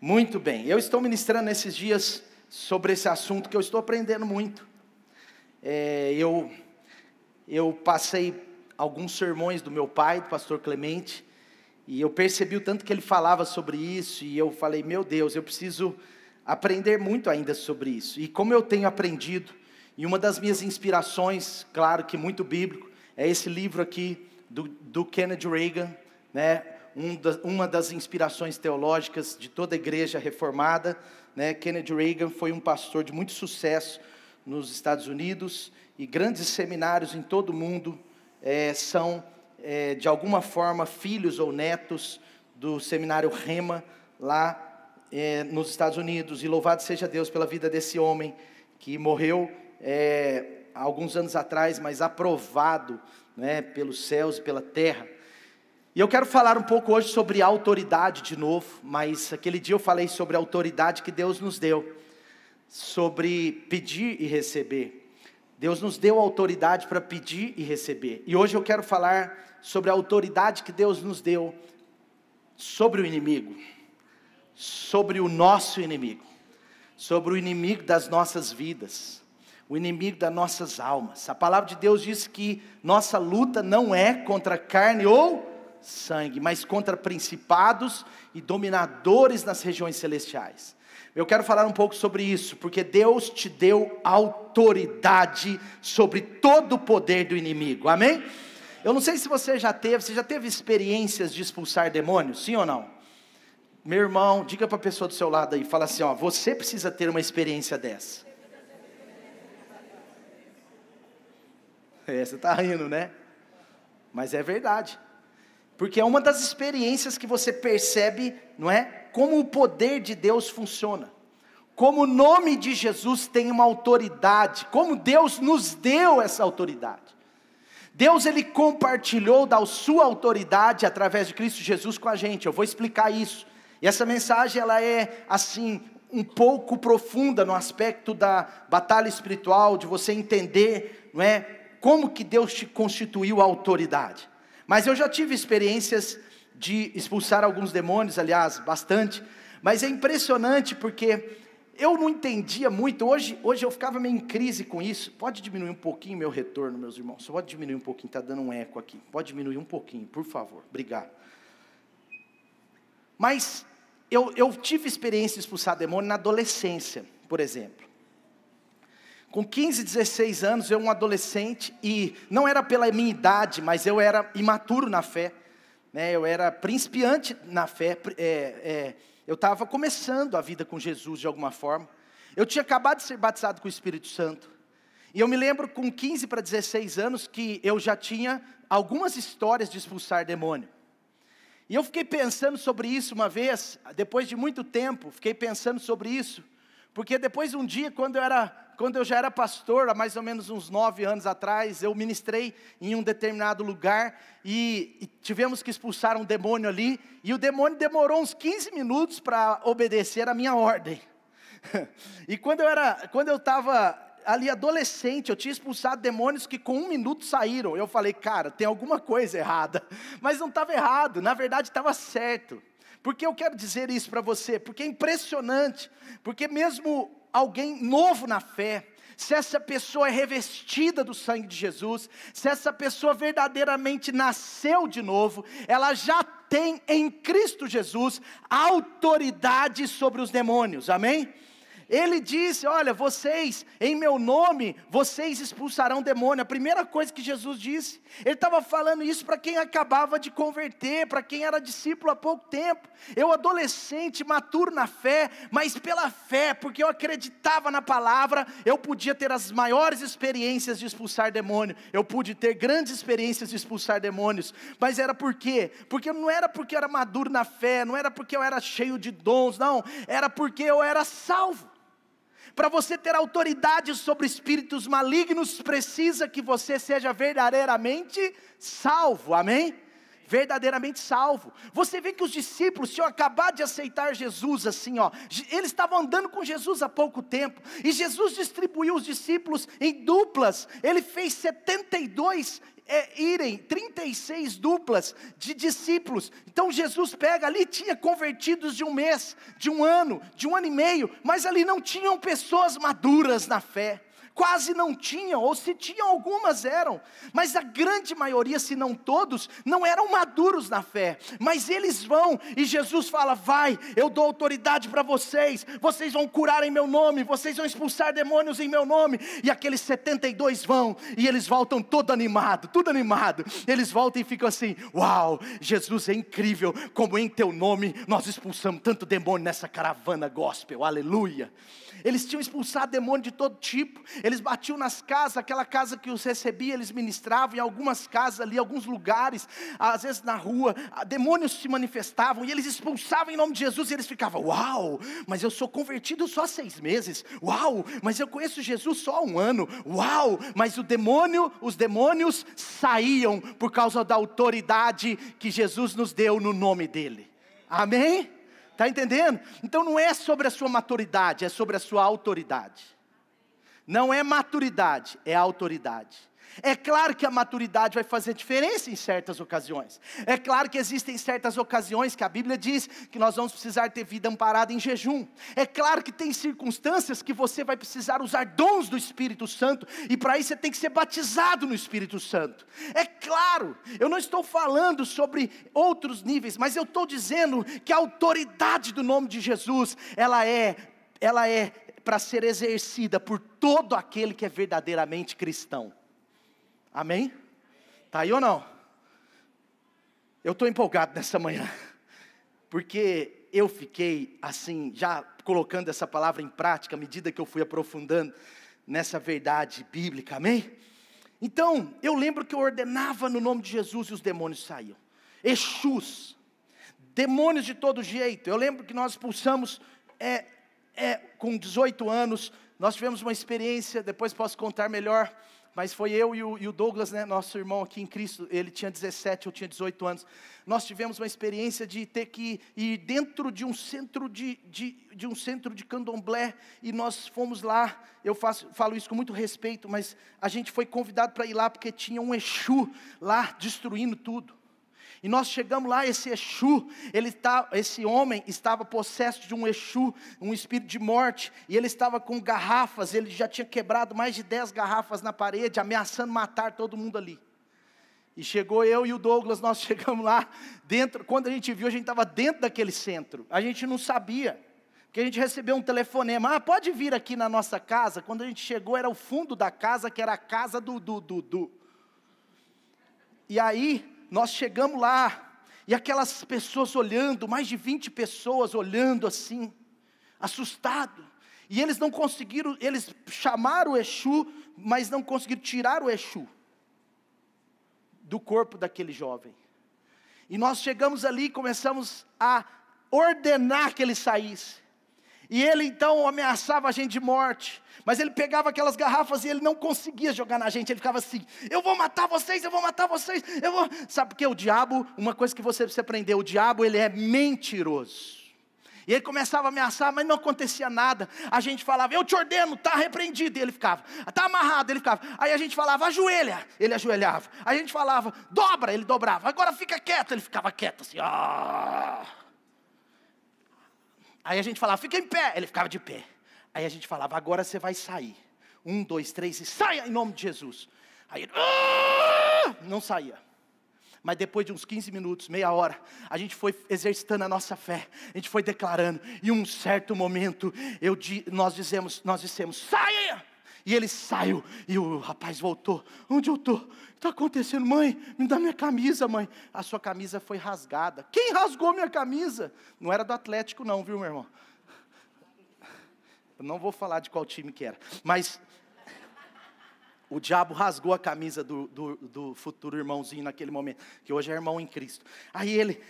Muito bem, eu estou ministrando esses dias sobre esse assunto que eu estou aprendendo muito. Eu passei alguns sermões do meu pai, do pastor Clemente, e eu percebi o tanto que ele falava sobre isso, e eu falei, meu Deus, eu preciso aprender muito ainda sobre isso. E como eu tenho aprendido, e uma das minhas inspirações, claro que muito bíblico, é esse livro aqui do Kenneth Reagan, né? Uma das inspirações teológicas de toda a igreja reformada, né? Kenneth Reagan foi um pastor de muito sucesso nos Estados Unidos, e grandes seminários em todo o mundo são, de alguma forma, filhos ou netos do seminário Rema, lá nos Estados Unidos. E louvado seja Deus pela vida desse homem, que morreu há alguns anos atrás, mas aprovado, né, pelos céus e pela terra. E eu quero falar um pouco hoje sobre autoridade de novo, mas aquele dia eu falei sobre a autoridade que Deus nos deu, sobre pedir e receber. Deus nos deu autoridade para pedir e receber. E hoje eu quero falar sobre a autoridade que Deus nos deu sobre o inimigo, sobre o nosso inimigo, sobre o inimigo das nossas vidas, o inimigo das nossas almas. A palavra de Deus diz que nossa luta não é contra carne ou sangue, mas contra principados e dominadores nas regiões celestiais. Eu quero falar um pouco sobre isso, porque Deus te deu autoridade sobre todo o poder do inimigo, amém? Eu não sei se você já teve experiências de expulsar demônios, sim ou não? Meu irmão, diga para a pessoa do seu lado aí, fala assim, ó, você precisa ter uma experiência dessa. Você está rindo, né? Mas é verdade. Porque é uma das experiências que você percebe, não é? Como o poder de Deus funciona. Como o nome de Jesus tem uma autoridade. Como Deus nos deu essa autoridade. Deus, Ele compartilhou da sua autoridade através de Cristo Jesus com a gente. Eu vou explicar isso. E essa mensagem, ela é assim, um pouco profunda no aspecto da batalha espiritual, de você entender, não é? Como que Deus te constituiu a autoridade. Mas eu já tive experiências de expulsar alguns demônios, aliás, bastante. Mas é impressionante porque eu não entendia muito. Hoje eu ficava meio em crise com isso. Pode diminuir um pouquinho meu retorno, meus irmãos? Só pode diminuir um pouquinho, está dando um eco aqui. Pode diminuir um pouquinho, por favor. Obrigado. Mas eu tive experiência de expulsar demônio na adolescência, por exemplo. Com 15, 16 anos, eu era um adolescente, e não era pela minha idade, mas eu era imaturo na fé, né? Eu era principiante na fé, eu estava começando a vida com Jesus de alguma forma. Eu tinha acabado de ser batizado com o Espírito Santo, e eu me lembro com 15 para 16 anos, que eu já tinha algumas histórias de expulsar demônio. E eu fiquei pensando sobre isso uma vez, depois de muito tempo, fiquei pensando sobre isso, porque depois de um dia, quando eu já era pastor, há mais ou menos uns 9 anos atrás, eu ministrei em um determinado lugar, e tivemos que expulsar um demônio ali, e o demônio demorou uns 15 minutos para obedecer a minha ordem. E quando eu estava ali adolescente, eu tinha expulsado demônios que com 1 minuto saíram. Eu falei, cara, tem alguma coisa errada, mas não estava errado, na verdade estava certo. Por que eu quero dizer isso para você? Porque é impressionante, porque mesmo alguém novo na fé, se essa pessoa é revestida do sangue de Jesus, se essa pessoa verdadeiramente nasceu de novo, ela já tem em Cristo Jesus autoridade sobre os demônios, amém? Ele disse, olha, vocês, em meu nome, vocês expulsarão demônio. A primeira coisa que Jesus disse, ele estava falando isso para quem acabava de converter, para quem era discípulo há pouco tempo. Eu adolescente, maturo na fé, mas pela fé, porque eu acreditava na palavra, eu podia ter as maiores experiências de expulsar demônio. Eu pude ter grandes experiências de expulsar demônios. Mas era por quê? Porque não era porque eu era maduro na fé, não era porque eu era cheio de dons, não. Era porque eu era salvo. Para você ter autoridade sobre espíritos malignos, precisa que você seja verdadeiramente salvo, amém? verdadeiramente salvo. Você vê que os discípulos tinham acabado de aceitar Jesus assim, ó. Eles estavam andando com Jesus há pouco tempo, e Jesus distribuiu os discípulos em duplas. Ele fez 72 irem, 36 duplas de discípulos. Então Jesus pega ali, tinha convertidos de um mês, de um ano e meio, mas ali não tinham pessoas maduras na fé. Quase não tinham, ou se tinham, algumas eram, mas a grande maioria, se não todos, não eram maduros na fé. Mas eles vão, e Jesus fala: vai, eu dou autoridade para vocês, vocês vão curar em meu nome, vocês vão expulsar demônios em meu nome. E aqueles 72 vão, e eles voltam todo animado, tudo animado. Eles voltam e ficam assim: uau, Jesus é incrível, como em teu nome nós expulsamos tanto demônio nessa caravana gospel, aleluia. Eles tinham expulsado demônio de todo tipo. Eles batiam nas casas, aquela casa que os recebia, eles ministravam. Em algumas casas ali, alguns lugares, às vezes na rua, demônios se manifestavam, e eles expulsavam em nome de Jesus. E eles ficavam: uau, mas eu sou convertido só há 6 meses. Uau, mas eu conheço Jesus só há 1 ano. Uau, mas os demônios saíam por causa da autoridade que Jesus nos deu no nome dele. Amém? Está entendendo? Então não é sobre a sua maturidade, é sobre a sua autoridade. Não é maturidade, é autoridade. É claro que a maturidade vai fazer diferença em certas ocasiões. É claro que existem certas ocasiões que a Bíblia diz que nós vamos precisar ter vida amparada em jejum. É claro que tem circunstâncias que você vai precisar usar dons do Espírito Santo, e para isso você tem que ser batizado no Espírito Santo. É claro, eu não estou falando sobre outros níveis, mas eu estou dizendo que a autoridade do nome de Jesus, ela é para ser exercida por todo aquele que é verdadeiramente cristão. Amém? Está aí ou não? Eu estou empolgado nessa manhã, porque eu fiquei assim, já colocando essa palavra em prática, à medida que eu fui aprofundando nessa verdade bíblica, amém? Então, eu lembro que eu ordenava no nome de Jesus e os demônios saíam. Exus, demônios de todo jeito. Eu lembro que nós expulsamos, com 18 anos, nós tivemos uma experiência, depois posso contar melhor, mas foi eu e o Douglas, né, nosso irmão aqui em Cristo. Ele tinha 17, eu tinha 18 anos. Nós tivemos uma experiência de ter que ir dentro de um centro de um centro de candomblé, e nós fomos lá. Eu falo isso com muito respeito, mas a gente foi convidado para ir lá, porque tinha um Exu lá destruindo tudo. E nós chegamos lá, esse Exu, esse homem estava possesso de um Exu, um espírito de morte, e ele estava com garrafas, ele já tinha quebrado mais de 10 garrafas na parede, ameaçando matar todo mundo ali. E chegou eu e o Douglas, nós chegamos lá dentro. Quando a gente viu, a gente estava dentro daquele centro, a gente não sabia, porque a gente recebeu um telefonema: pode vir aqui na nossa casa. Quando a gente chegou, era o fundo da casa, que era a casa do. E aí, nós chegamos lá, e aquelas pessoas olhando, mais de 20 pessoas olhando assim, assustado. E eles não conseguiram, eles chamaram o Exu, mas não conseguiram tirar o Exu do corpo daquele jovem. E nós chegamos ali e começamos a ordenar que ele saísse. E ele então ameaçava a gente de morte, mas ele pegava aquelas garrafas e ele não conseguia jogar na gente. Ele ficava assim: eu vou matar vocês, eu vou matar vocês, eu vou... Sabe por quê? O diabo, uma coisa que você precisa aprender: o diabo, ele é mentiroso. E ele começava a ameaçar, mas não acontecia nada. A gente falava: eu te ordeno, está repreendido. E ele ficava: está amarrado. Ele ficava. Aí a gente falava: ajoelha. Ele ajoelhava. A gente falava: dobra. Ele dobrava. Agora fica quieto. Ele ficava quieto assim. Aí a gente falava: fica em pé. Ele ficava de pé. Aí a gente falava: agora você vai sair. 1, 2, 3 e saia em nome de Jesus. Aí ele não saía. Mas depois de uns 15 minutos, meia hora, a gente foi exercitando a nossa fé. A gente foi declarando. E um certo momento, nós dissemos: saia! E ele saiu, e o rapaz voltou: onde eu estou? Está acontecendo? Mãe, me dá minha camisa, mãe. A sua camisa foi rasgada. Quem rasgou minha camisa? Não era do Atlético não, viu, meu irmão? Eu não vou falar de qual time que era, mas o diabo rasgou a camisa do futuro irmãozinho naquele momento, que hoje é irmão em Cristo. Aí ele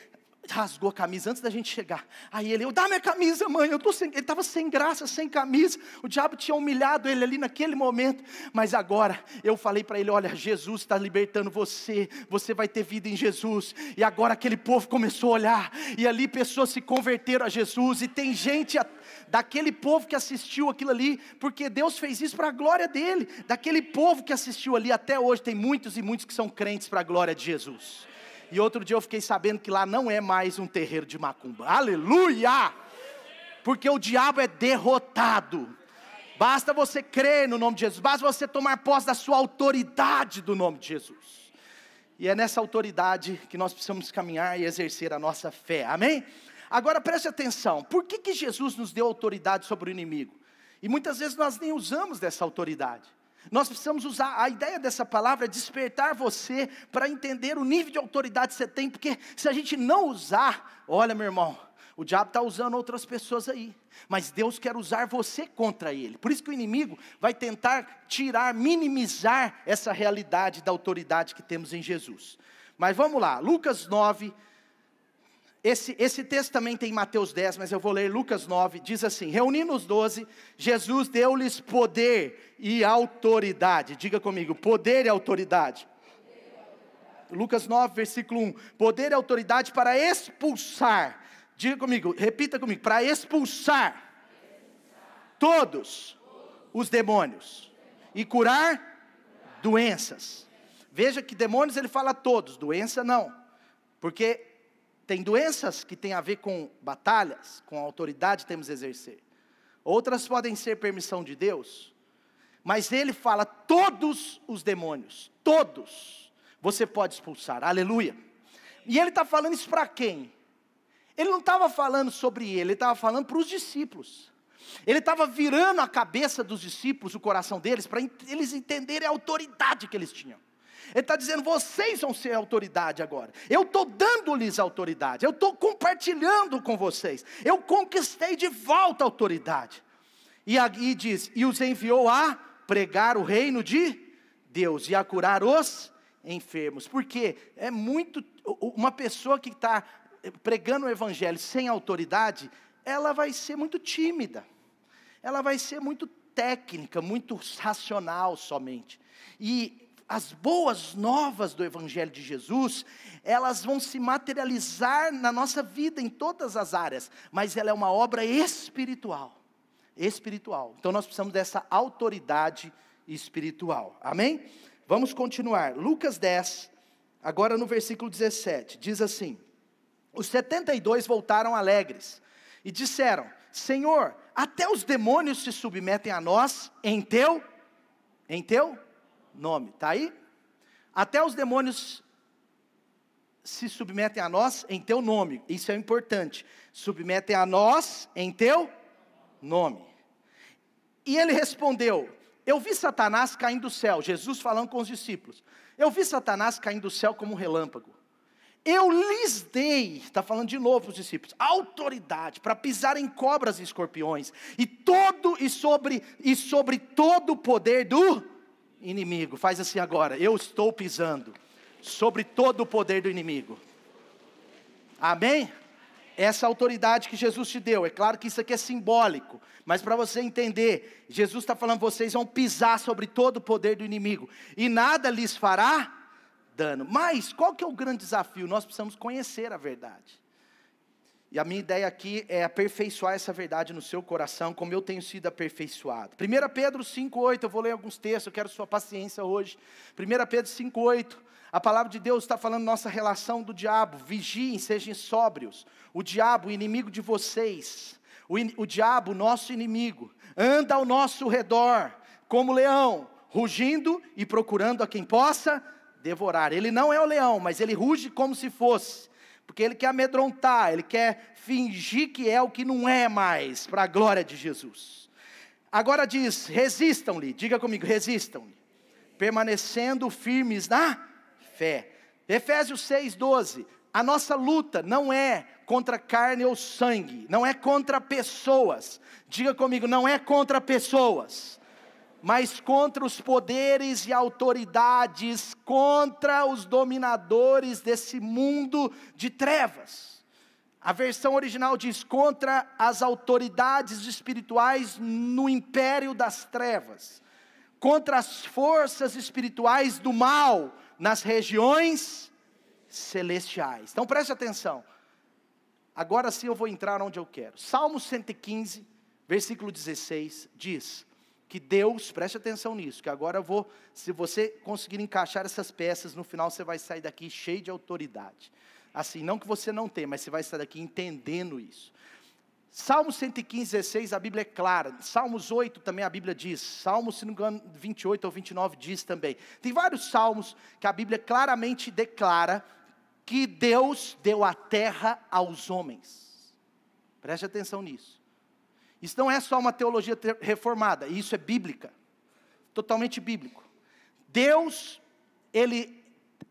rasgou a camisa antes da gente chegar. Aí ele, dá minha camisa, mãe, ele estava sem graça, sem camisa. O diabo tinha humilhado ele ali naquele momento. Mas agora, eu falei para ele, olha, Jesus está libertando você. Você vai ter vida em Jesus. E agora aquele povo começou a olhar. E ali pessoas se converteram a Jesus. E tem gente daquele povo que assistiu aquilo ali, porque Deus fez isso para a glória dele. Daquele povo que assistiu ali até hoje, tem muitos e muitos que são crentes para a glória de Jesus. E outro dia eu fiquei sabendo que lá não é mais um terreiro de macumba. Aleluia! Porque o diabo é derrotado. Basta você crer no nome de Jesus. Basta você tomar posse da sua autoridade do nome de Jesus. E é nessa autoridade que nós precisamos caminhar e exercer a nossa fé. Amém? Agora preste atenção. Por que Jesus nos deu autoridade sobre o inimigo? E muitas vezes nós nem usamos dessa autoridade. Nós precisamos usar, a ideia dessa palavra é despertar você para entender o nível de autoridade que você tem, porque se a gente não usar, olha meu irmão, o diabo está usando outras pessoas aí, mas Deus quer usar você contra ele. Por isso que o inimigo vai tentar tirar, minimizar essa realidade da autoridade que temos em Jesus. Mas vamos lá, Lucas 9, esse texto também tem em Mateus 10, mas eu vou ler Lucas 9, diz assim, reunindo os 12, Jesus deu-lhes poder e autoridade. Diga comigo, poder e autoridade. Lucas 9, versículo 1, poder e autoridade para expulsar. Diga comigo, repita comigo, para expulsar todos os demônios e curar doenças. Veja que demônios ele fala todos, doença não, porque tem doenças que têm a ver com batalhas, com a autoridade que temos a exercer. Outras podem ser permissão de Deus. Mas ele fala todos os demônios, todos, você pode expulsar, aleluia. E ele está falando isso para quem? Ele não estava falando sobre ele estava falando para os discípulos. Ele estava virando a cabeça dos discípulos, o coração deles, para eles entenderem a autoridade que eles tinham. Ele está dizendo, vocês vão ser autoridade agora. Eu estou dando-lhes autoridade. Eu estou compartilhando com vocês. Eu conquistei de volta a autoridade. E aí diz, e os enviou a pregar o reino de Deus e a curar os enfermos. Porque é muito, uma pessoa que está pregando o evangelho sem autoridade, ela vai ser muito tímida. Ela vai ser muito técnica, muito racional somente. E as boas novas do Evangelho de Jesus, elas vão se materializar na nossa vida em todas as áreas, mas ela é uma obra espiritual, então nós precisamos dessa autoridade espiritual, amém? Vamos continuar, Lucas 10, agora no versículo 17, diz assim, os 72 voltaram alegres, e disseram, Senhor, até os demônios se submetem a nós, em teu nome, está aí? Até os demônios se submetem a nós em teu nome, isso é importante, submetem a nós em teu nome. E ele respondeu, eu vi Satanás caindo do céu, Jesus falando com os discípulos, eu vi Satanás caindo do céu como um relâmpago. Eu lhes dei, está falando de novo os discípulos, autoridade para pisar em cobras e escorpiões, e sobre todo o poder do inimigo. Faz assim agora, eu estou pisando sobre todo o poder do inimigo. Amém? Essa autoridade que Jesus te deu, é claro que isso aqui é simbólico, mas para você entender, Jesus está falando, vocês vão pisar sobre todo o poder do inimigo, e nada lhes fará dano. Mas, qual que é o grande desafio? Nós precisamos conhecer a verdade. E a minha ideia aqui é aperfeiçoar essa verdade no seu coração, como eu tenho sido aperfeiçoado. 1 Pedro 5,8, eu vou ler alguns textos, eu quero sua paciência hoje. 1 Pedro 5,8, a palavra de Deus está falando nossa relação do diabo. Vigiem, sejam sóbrios. O diabo, o inimigo de vocês, o diabo, nosso inimigo, anda ao nosso redor, como leão, rugindo e procurando a quem possa devorar. Ele não é o leão, mas ele ruge como se fosse. Porque ele quer amedrontar, ele quer fingir que é o que não é mais, para a glória de Jesus. Agora diz, resistam-lhe, diga comigo, resistam-lhe, permanecendo firmes na fé. Efésios 6,12, a nossa luta não é contra carne ou sangue, não é contra pessoas, diga comigo, não é contra pessoas, mas contra os poderes e autoridades, contra os dominadores desse mundo de trevas. A versão original diz: contra as autoridades espirituais no império das trevas, contra as forças espirituais do mal nas regiões celestiais. Então preste atenção. Agora sim eu vou entrar onde eu quero. Salmo 115, versículo 16, diz que Deus, preste atenção nisso, que agora eu vou, se você conseguir encaixar essas peças, no final você vai sair daqui cheio de autoridade. Assim, não que você não tenha, mas você vai sair daqui entendendo isso. Salmo 115, 16, a Bíblia é clara. Salmos 8 também a Bíblia diz. Salmos, se não me engano, 28 ou 29 diz também. Tem vários salmos que a Bíblia claramente declara que Deus deu a terra aos homens. Preste atenção nisso. Isso não é só uma teologia reformada, isso é bíblica. Totalmente bíblico. Deus,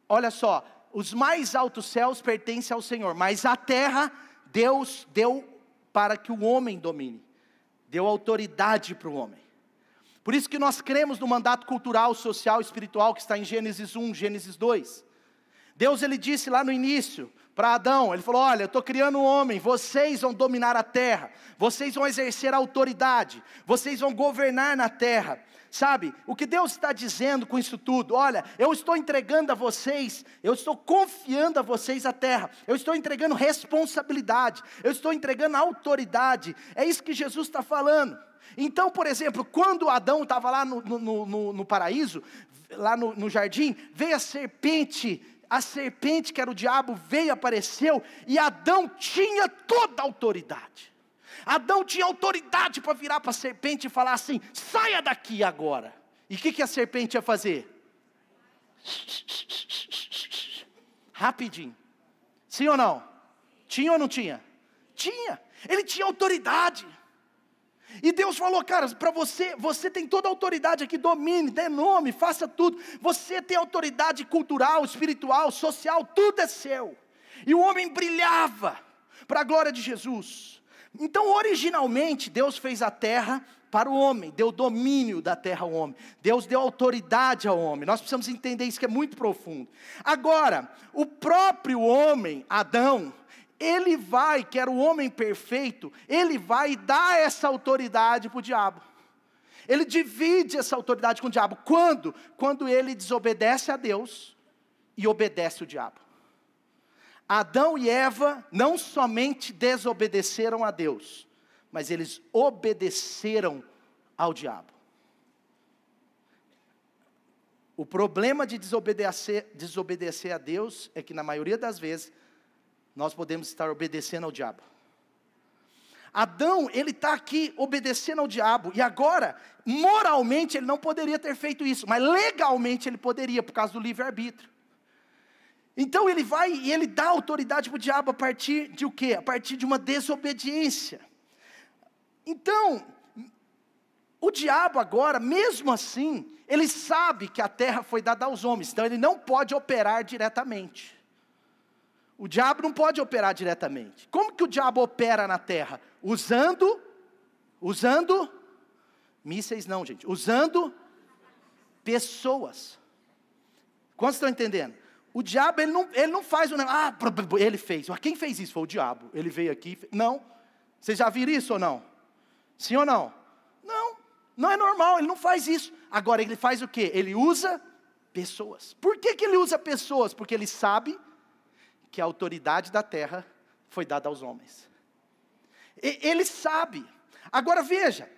olha só, os mais altos céus pertencem ao Senhor, mas a terra Deus deu para que o homem domine. Deu autoridade para o homem. Por isso que nós cremos no mandato cultural, social, espiritual que está em Gênesis 1, Gênesis 2. Deus ele disse lá no início para Adão, ele falou: olha, eu estou criando um homem, vocês vão dominar a terra, vocês vão exercer a autoridade, vocês vão governar na terra. Sabe, o que Deus está dizendo com isso tudo? Olha, eu estou entregando a vocês, eu estou confiando a vocês a terra, eu estou entregando responsabilidade, eu estou entregando autoridade, é isso que Jesus está falando. Então, por exemplo, quando Adão estava lá no paraíso, lá no jardim, veio a serpente que era o diabo, veio, apareceu, e Adão tinha toda a autoridade. Adão tinha autoridade para virar para a serpente e falar assim: saia daqui agora. E o que a serpente ia fazer? Rapidinho. Sim ou não? Tinha ou não tinha? Tinha. Ele tinha autoridade. E Deus falou: cara, para você tem toda a autoridade aqui, domine, dê nome, faça tudo. Você tem autoridade cultural, espiritual, social, tudo é seu. E o homem brilhava para a glória de Jesus. Então, originalmente, Deus fez a terra para o homem, deu domínio da terra ao homem, Deus deu autoridade ao homem. Nós precisamos entender isso, que é muito profundo. Agora, o próprio homem, Adão, que era o homem perfeito, ele vai dar essa autoridade para o diabo. Ele divide essa autoridade com o diabo. Quando? Quando ele desobedece a Deus e obedece o diabo. Adão e Eva não somente desobedeceram a Deus, mas eles obedeceram ao diabo. O problema de desobedecer a Deus é que na maioria das vezes nós podemos estar obedecendo ao diabo. Adão, ele está aqui obedecendo ao diabo, e agora, moralmente ele não poderia ter feito isso, mas legalmente ele poderia, por causa do livre-arbítrio. Então ele vai e ele dá autoridade para o diabo a partir de o quê? A partir de uma desobediência. Então, o diabo agora, mesmo assim, ele sabe que a terra foi dada aos homens, então ele não pode operar diretamente. O diabo não pode operar diretamente. Como que o diabo opera na terra? Usando mísseis não, gente. Usando pessoas. Quantos estão entendendo? O diabo, ele não faz o negócio. Ele fez. Quem fez isso? Foi o diabo. Ele veio aqui. Não. Vocês já viram isso ou não? Sim ou não? Não. Não é normal. Ele não faz isso. Agora, ele faz o quê? Ele usa pessoas. Por que ele usa pessoas? Porque ele sabe que a autoridade da terra foi dada aos homens. Ele sabe. Agora veja,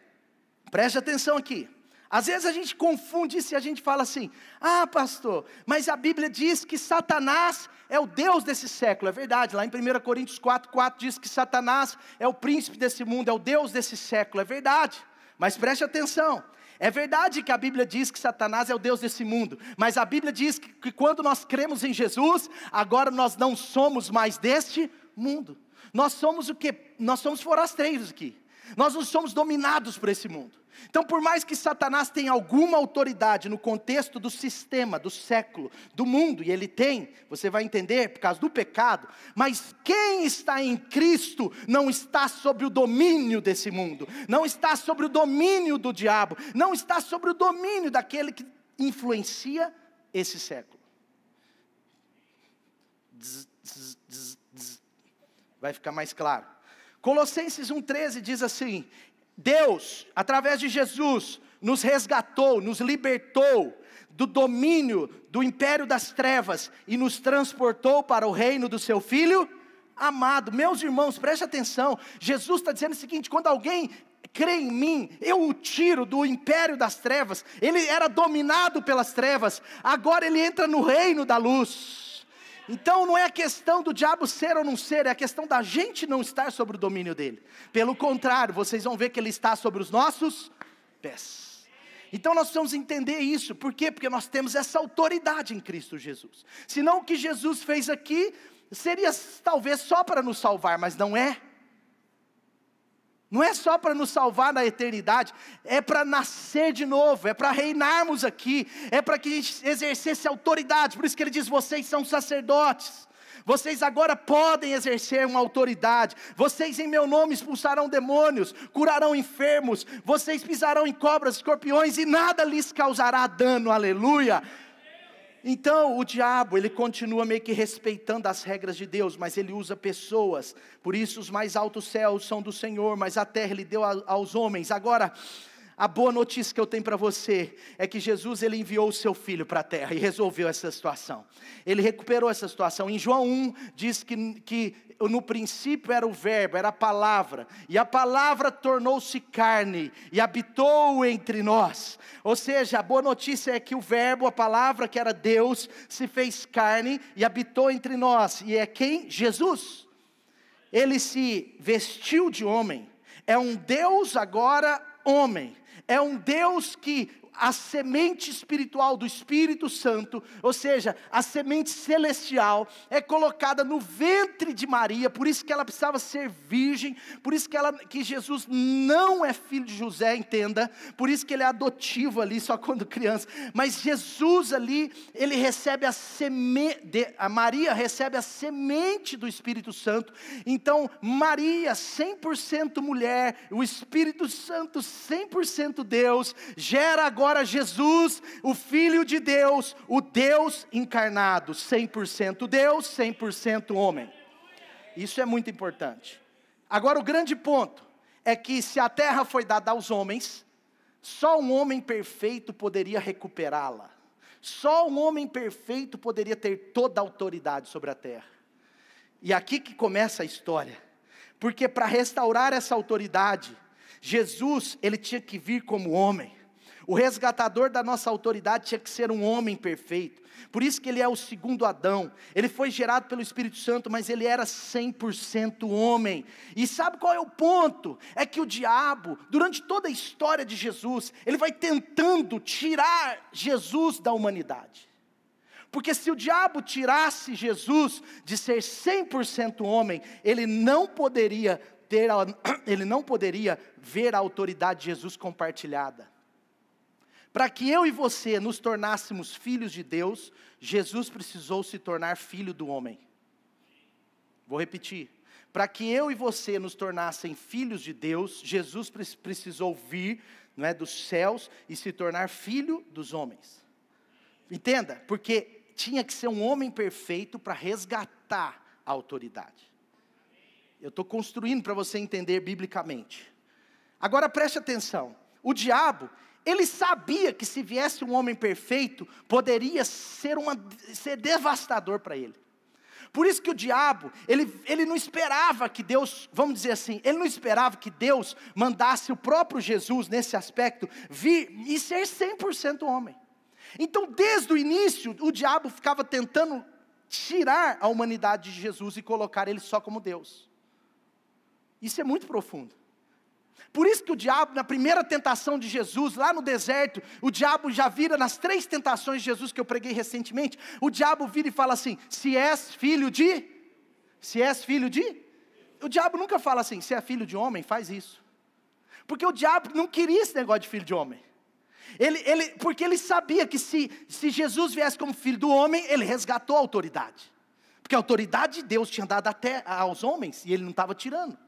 preste atenção aqui. Às vezes a gente confunde isso e a gente fala assim: ah, pastor, mas a Bíblia diz que Satanás é o Deus desse século. É verdade, lá em 1 Coríntios 4:4 diz que Satanás é o príncipe desse mundo, é o Deus desse século. É verdade, mas preste atenção. É verdade que a Bíblia diz que Satanás é o Deus desse mundo, mas a Bíblia diz que quando nós cremos em Jesus, agora nós não somos mais deste mundo. Nós somos o quê? Nós somos forasteiros aqui. Nós não somos dominados por esse mundo. Então, por mais que Satanás tenha alguma autoridade no contexto do sistema, do século, do mundo, e ele tem, você vai entender, por causa do pecado, mas quem está em Cristo não está sobre o domínio desse mundo, não está sobre o domínio do diabo, não está sobre o domínio daquele que influencia esse século. vai ficar mais claro. Colossenses 1,13 diz assim: Deus, através de Jesus, nos resgatou, nos libertou do domínio do império das trevas e nos transportou para o reino do seu Filho amado. Meus irmãos, preste atenção, Jesus está dizendo o seguinte: quando alguém crê em mim, eu o tiro do império das trevas. Ele era dominado pelas trevas, agora ele entra no reino da luz. Então não é a questão do diabo ser ou não ser, é a questão da gente não estar sobre o domínio dele. Pelo contrário, vocês vão ver que ele está sobre os nossos pés. Então nós precisamos entender isso. Por quê? Porque nós temos essa autoridade em Cristo Jesus. Senão o que Jesus fez aqui seria talvez só para nos salvar, mas não é. Não é só para nos salvar na eternidade, é para nascer de novo, é para reinarmos aqui, é para que a gente exercesse autoridade. Por isso que ele diz: vocês são sacerdotes, vocês agora podem exercer uma autoridade. Vocês em meu nome expulsarão demônios, curarão enfermos, vocês pisarão em cobras, escorpiões e nada lhes causará dano, aleluia. Então o diabo, ele continua meio que respeitando as regras de Deus, mas ele usa pessoas. Por isso os mais altos céus são do Senhor, mas a terra ele deu aos homens. Agora, a boa notícia que eu tenho para você é que Jesus, ele enviou o seu Filho para a terra e resolveu essa situação. Ele recuperou essa situação. Em João 1 diz que no princípio era o verbo, era a palavra, e a palavra tornou-se carne e habitou entre nós. Ou seja, a boa notícia é que o verbo, a palavra que era Deus, se fez carne e habitou entre nós. E é quem? Jesus. Ele se vestiu de homem, é um Deus agora homem, é um Deus que a semente espiritual do Espírito Santo, ou seja, a semente celestial, é colocada no ventre de Maria. Por isso que ela precisava ser virgem, por isso que Jesus não é filho de José, entenda, por isso que ele é adotivo ali, só quando criança, mas Jesus ali, ele recebe a Maria recebe a semente do Espírito Santo. Então Maria, 100% mulher, o Espírito Santo 100% Deus, gera agora Jesus, o Filho de Deus, o Deus encarnado, 100% Deus, 100% homem. Isso é muito importante. Agora o grande ponto é que se a terra foi dada aos homens, só um homem perfeito poderia recuperá-la. Só um homem perfeito poderia ter toda a autoridade sobre a terra. E aqui que começa a história. Porque para restaurar essa autoridade, Jesus, ele tinha que vir como homem. O resgatador da nossa autoridade tinha que ser um homem perfeito. Por isso que ele é o segundo Adão. Ele foi gerado pelo Espírito Santo, mas ele era 100% homem. E sabe qual é o ponto? É que o diabo, durante toda a história de Jesus, ele vai tentando tirar Jesus da humanidade. Porque se o diabo tirasse Jesus de ser 100% homem, ele não poderia ver a autoridade de Jesus compartilhada. Para que eu e você nos tornássemos filhos de Deus, Jesus precisou se tornar filho do homem. Vou repetir. Para que eu e você nos tornassem filhos de Deus, Jesus precisou vir, não é, dos céus e se tornar filho dos homens. Entenda, porque tinha que ser um homem perfeito para resgatar a autoridade. Eu estou construindo para você entender biblicamente. Agora preste atenção. O diabo, ele sabia que se viesse um homem perfeito, poderia ser devastador para ele. Por isso que o diabo, ele não esperava que Deus, vamos dizer assim, ele não esperava que Deus mandasse o próprio Jesus, nesse aspecto, vir e ser 100% homem. Então desde o início, o diabo ficava tentando tirar a humanidade de Jesus e colocar ele só como Deus. Isso é muito profundo. Por isso que o diabo, na primeira tentação de Jesus, lá no deserto, o diabo já vira, nas 3 tentações de Jesus que eu preguei recentemente, o diabo vira e fala assim: se és filho de... O diabo nunca fala assim: se é filho de homem, faz isso. Porque o diabo não queria esse negócio de filho de homem. Porque ele sabia que se Jesus viesse como filho do homem, ele resgatou a autoridade. Porque a autoridade de Deus tinha dado até aos homens, e ele não estava tirando.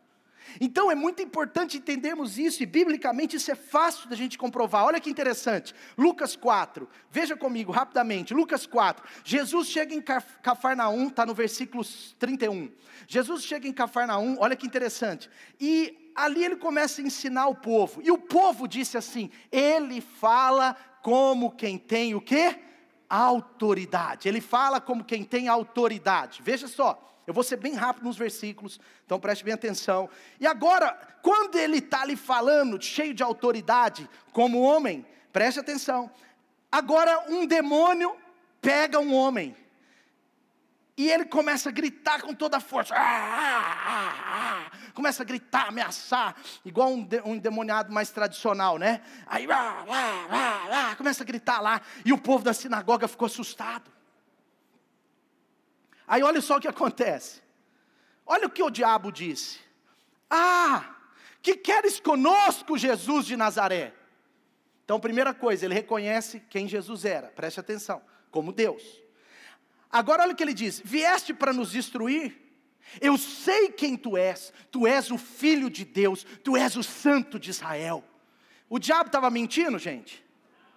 Então é muito importante entendermos isso, e biblicamente isso é fácil da gente comprovar. Olha que interessante, Lucas 4, veja comigo rapidamente, Lucas 4, Jesus chega em Cafarnaum, está no versículo 31, Jesus chega em Cafarnaum, olha que interessante, e ali ele começa a ensinar o povo, e o povo disse assim, ele fala como quem tem o quê? Autoridade, ele fala como quem tem autoridade, veja só, eu vou ser bem rápido nos versículos, então preste bem atenção. E agora, quando ele está ali falando, cheio de autoridade, como homem, preste atenção. Agora um demônio pega um homem, e ele começa a gritar com toda a força, começa a gritar, ameaçar, igual um endemoniado mais tradicional, né? Aí, começa a gritar lá, e o povo da sinagoga ficou assustado. Aí olha só o que acontece, olha o que o diabo disse, que queres conosco, Jesus de Nazaré? Então primeira coisa, ele reconhece quem Jesus era, preste atenção, como Deus. Agora olha o que ele diz, vieste para nos destruir? Eu sei quem tu és o Filho de Deus, tu és o Santo de Israel. O diabo estava mentindo, gente?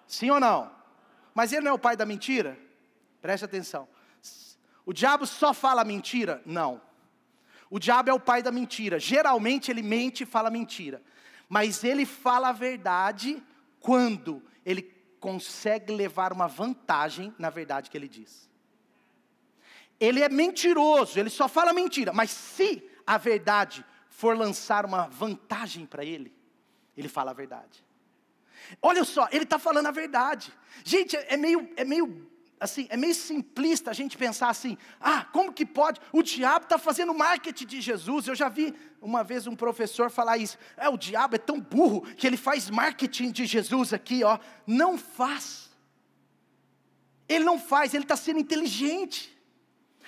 Sim ou não? Mas ele não é o pai da mentira? Preste atenção. O diabo só fala mentira? Não. O diabo é o pai da mentira. Geralmente ele mente e fala mentira. Mas ele fala a verdade quando ele consegue levar uma vantagem na verdade que ele diz. Ele é mentiroso, ele só fala mentira. Mas se a verdade for lançar uma vantagem para ele, ele fala a verdade. Olha só, ele está falando a verdade. Gente, é meio assim, é meio simplista a gente pensar assim, como que pode, o diabo está fazendo marketing de Jesus. Eu já vi uma vez um professor falar isso, o diabo é tão burro, que ele faz marketing de Jesus aqui, ó. Não faz, ele não faz, ele está sendo inteligente,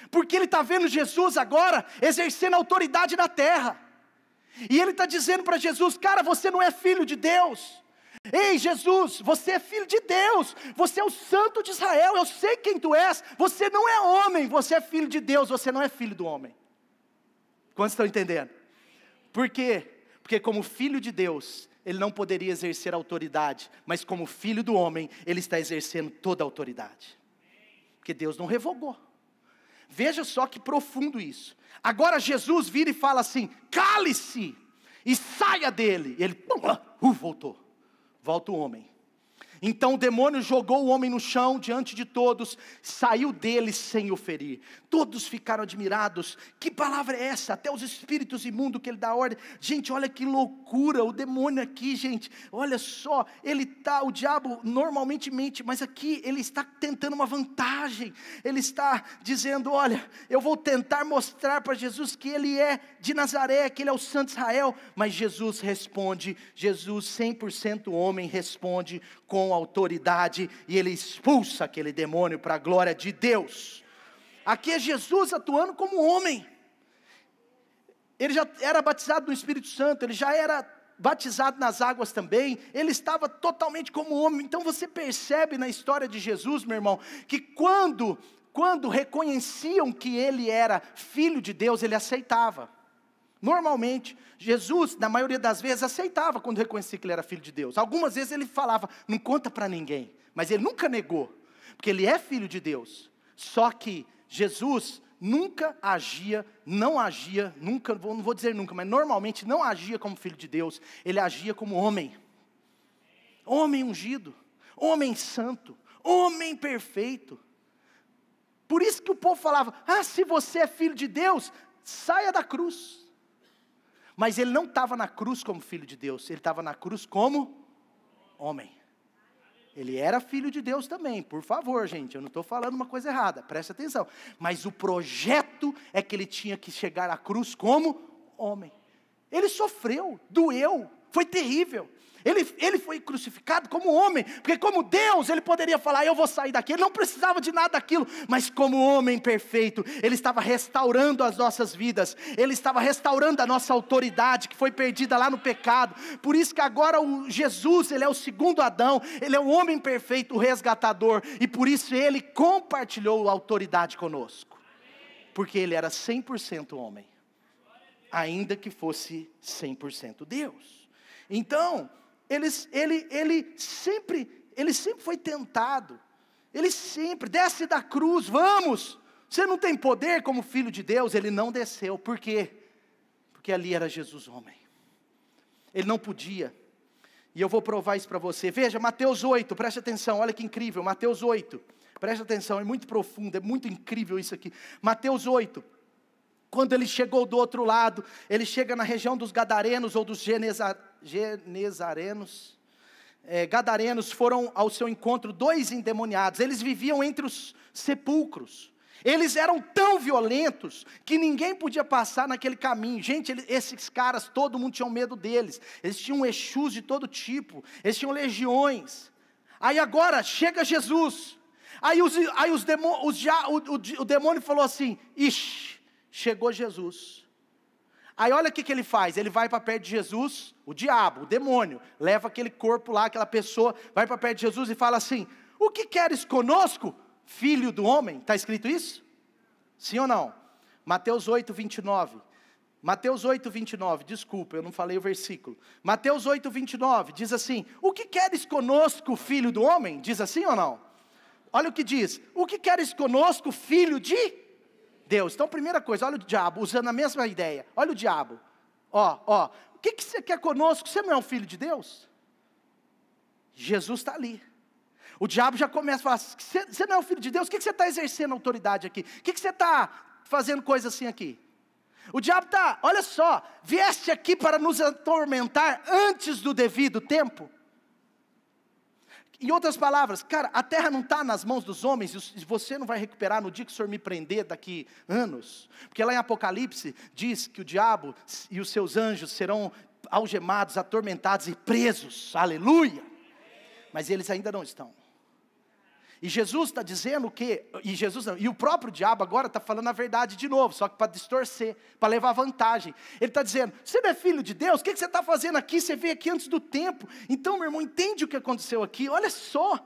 porque ele está vendo Jesus agora, exercendo autoridade na terra, e ele está dizendo para Jesus, cara, você não é filho de Deus, ei Jesus, você é filho de Deus, você é o Santo de Israel, eu sei quem tu és, você não é homem, você é filho de Deus, você não é filho do homem. Quantos estão entendendo? Por quê? Porque como filho de Deus, ele não poderia exercer autoridade, mas como filho do homem, ele está exercendo toda a autoridade, porque Deus não revogou. Veja só que profundo isso. Agora Jesus vira e fala assim, cale-se e saia dele, e ele voltou. Volta o homem. Então o demônio jogou o homem no chão diante de todos, saiu dele sem o ferir. Todos ficaram admirados, que palavra é essa? Até os espíritos imundos que ele dá ordem. Gente, olha que loucura, o demônio aqui, gente, olha só, o diabo normalmente mente, mas aqui ele está tentando uma vantagem, ele está dizendo, olha, eu vou tentar mostrar para Jesus que ele é de Nazaré, que ele é o Santo de Israel, mas Jesus responde, Jesus 100% homem responde com autoridade, e ele expulsa aquele demônio para a glória de Deus. Aqui é Jesus atuando como homem. Ele já era batizado no Espírito Santo, ele já era batizado nas águas também, ele estava totalmente como homem. Então você percebe na história de Jesus, meu irmão, que quando reconheciam que ele era filho de Deus, ele aceitava. Normalmente, Jesus, na maioria das vezes, aceitava quando reconhecia que ele era filho de Deus. Algumas vezes ele falava, não conta para ninguém, mas ele nunca negou, porque ele é filho de Deus. Só que Jesus nunca agia, não vou dizer nunca, mas normalmente não agia como filho de Deus, ele agia como homem. Homem ungido, homem santo, homem perfeito. Por isso que o povo falava, se você é filho de Deus, saia da cruz. Mas ele não estava na cruz como filho de Deus, ele estava na cruz como homem. Ele era filho de Deus também, por favor gente, eu não estou falando uma coisa errada, preste atenção. Mas o projeto é que ele tinha que chegar à cruz como homem. Ele sofreu, doeu, foi terrível. Ele foi crucificado como homem, porque como Deus, ele poderia falar, eu vou sair daqui, ele não precisava de nada daquilo, mas como homem perfeito, ele estava restaurando as nossas vidas, ele estava restaurando a nossa autoridade, que foi perdida lá no pecado. Por isso que agora Jesus, ele é o segundo Adão, ele é o homem perfeito, o resgatador, e por isso ele compartilhou a autoridade conosco, porque ele era 100% homem. ainda que fosse 100% Deus. Então, ele sempre foi tentado, ele sempre, desce da cruz, vamos, você não tem poder como filho de Deus, ele não desceu, por quê? Porque ali era Jesus homem, ele não podia, e eu vou provar isso para você, veja, Mateus 8, preste atenção, olha que incrível, Mateus 8, preste atenção, é muito profundo, é muito incrível isso aqui, Mateus 8, quando ele chegou do outro lado, ele chega na região dos Gadarenos, ou dos Gadarenos, foram ao seu encontro 2 endemoniados, eles viviam entre os sepulcros, eles eram tão violentos, que ninguém podia passar naquele caminho, gente, esses caras, todo mundo tinha medo deles, eles tinham exus de todo tipo, eles tinham legiões, aí agora, chega Jesus, aí o demônio falou assim, ixi, chegou Jesus, aí olha o que ele faz, ele vai para perto de Jesus, o diabo, o demônio, leva aquele corpo lá, aquela pessoa, vai para perto de Jesus e fala assim, o que queres conosco, filho do homem? Está escrito isso? Sim ou não? Mateus 8, 29, desculpa, eu não falei o versículo, Mateus 8, 29, diz assim, o que queres conosco, filho do homem? Diz assim ou não? Olha o que diz, o que queres conosco, filho de Deus? Então, primeira coisa, olha o diabo, usando a mesma ideia, olha o diabo, o que você quer conosco, você não é um filho de Deus? Jesus está ali, o diabo já começa a falar, você não é um filho de Deus, o que você está exercendo autoridade aqui, o que você está fazendo coisa assim aqui? O diabo está, olha só, vieste aqui para nos atormentar antes do devido tempo? Em outras palavras, cara, a terra não está nas mãos dos homens, e você não vai recuperar no dia que o Senhor me prender daqui anos, porque lá em Apocalipse, diz que o diabo e os seus anjos serão algemados, atormentados e presos, aleluia, mas eles ainda não estão, e Jesus está dizendo que, e o próprio diabo agora está falando a verdade de novo, só que para distorcer, para levar vantagem, ele está dizendo, você não é filho de Deus, o que você está fazendo aqui, você veio aqui antes do tempo, então meu irmão, entende o que aconteceu aqui, olha só,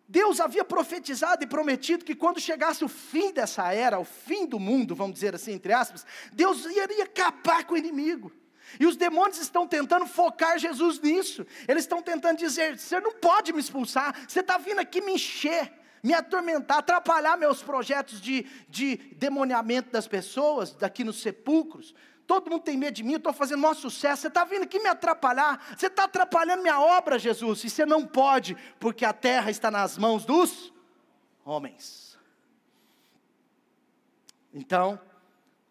Deus havia profetizado e prometido que quando chegasse o fim dessa era, o fim do mundo, vamos dizer assim, entre aspas, Deus iria acabar com o inimigo, e os demônios estão tentando focar Jesus nisso, eles estão tentando dizer, você não pode me expulsar, você está vindo aqui me encher, me atormentar, atrapalhar meus projetos de demoniamento das pessoas, daqui nos sepulcros, todo mundo tem medo de mim, eu estou fazendo o maior sucesso, você está vindo aqui me atrapalhar, você está atrapalhando minha obra, Jesus, e você não pode, porque a terra está nas mãos dos homens. Então,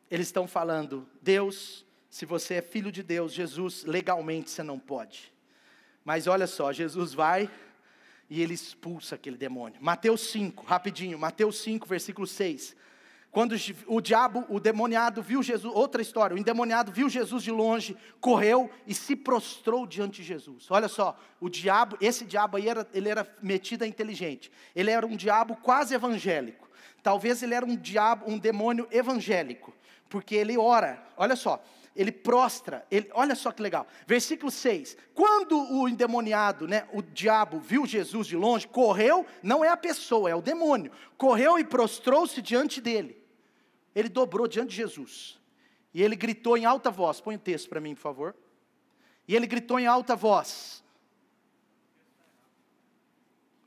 eles estão falando, Deus, se você é filho de Deus, Jesus, legalmente você não pode. Mas olha só, Jesus vai e ele expulsa aquele demônio. Mateus 5, rapidinho, Mateus 5, versículo 6. Quando o demoniado viu Jesus, outra história, o endemoniado viu Jesus de longe, correu e se prostrou diante de Jesus. Olha só, esse diabo aí, ele era metido a inteligente. Ele era um diabo quase evangélico. Talvez ele era um demônio evangélico, porque ele ora, olha só, ele prostra, olha só que legal, versículo 6, quando o endemoniado, o diabo viu Jesus de longe, correu, não é a pessoa, é o demônio, correu e prostrou-se diante dele, ele dobrou diante de Jesus, e ele gritou em alta voz, põe o texto para mim por favor, e ele gritou em alta voz,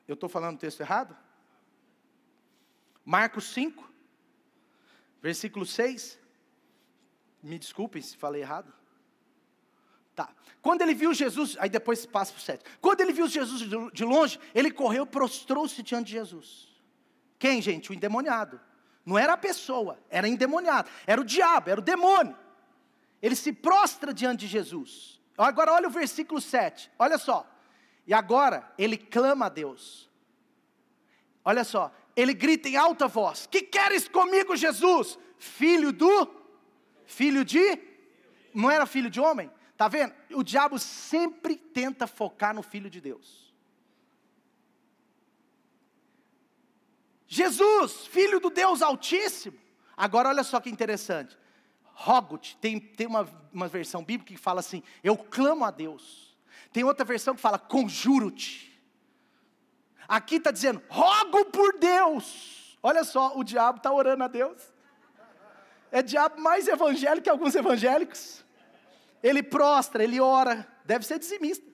eu estou falando o texto errado? Marcos 5, versículo 6, me desculpem se falei errado. Tá. Quando ele viu Jesus, aí depois passa para o 7. Quando ele viu Jesus de longe, ele correu e prostrou-se diante de Jesus. Quem, gente? O endemoniado. Não era a pessoa, era endemoniado. Era o diabo, era o demônio. Ele se prostra diante de Jesus. Agora olha o versículo 7. Olha só. E agora ele clama a Deus. Olha só. Ele grita em alta voz. Que queres comigo, Jesus? Filho de, não era filho de homem? Está vendo? O diabo sempre tenta focar no Filho de Deus. Jesus, Filho do Deus Altíssimo. Agora olha só que interessante. Rogo-te, tem uma versão bíblica que fala assim, eu clamo a Deus. Tem outra versão que fala, conjuro-te. Aqui está dizendo, rogo por Deus. Olha só, o diabo está orando a Deus. É diabo mais evangélico que alguns evangélicos. Ele prostra, ele ora, deve ser dizimista.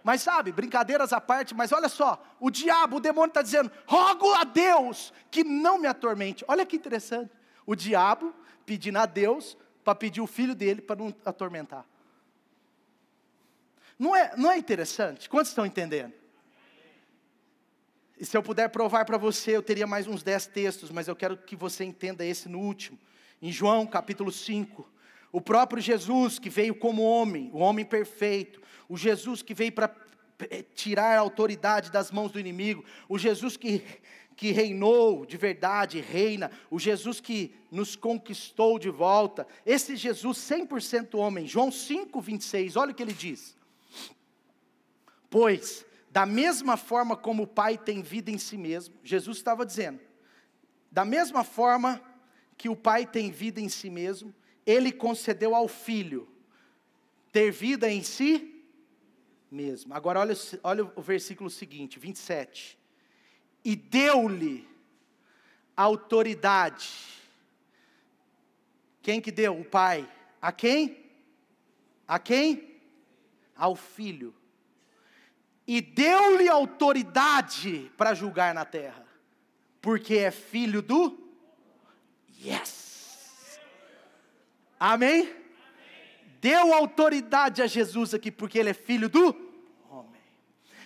Mas sabe, brincadeiras à parte, mas olha só, o diabo, o demônio está dizendo, rogo a Deus que não me atormente. Olha que interessante, o diabo pedindo a Deus para pedir o filho dele para não atormentar. Não é interessante? Quantos estão entendendo? E se eu puder provar para você, eu teria mais uns 10 textos, mas eu quero que você entenda esse no último. Em João capítulo 5, o próprio Jesus que veio como homem, o homem perfeito, o Jesus que veio para tirar a autoridade das mãos do inimigo, o Jesus que reinou de verdade, reina, o Jesus que nos conquistou de volta, esse Jesus 100% homem, João 5, 26, olha o que ele diz. Pois, da mesma forma como o Pai tem vida em si mesmo, Jesus estava dizendo, da mesma forma que o Pai tem vida em si mesmo, Ele concedeu ao Filho ter vida em si mesmo. Agora olha o versículo seguinte, 27. E deu-lhe autoridade. Quem que deu? O Pai. A quem? A quem? Ao Filho. E deu-lhe autoridade para julgar na terra, porque é filho do... Yes! Amém? Deu autoridade a Jesus aqui, porque ele é filho do homem.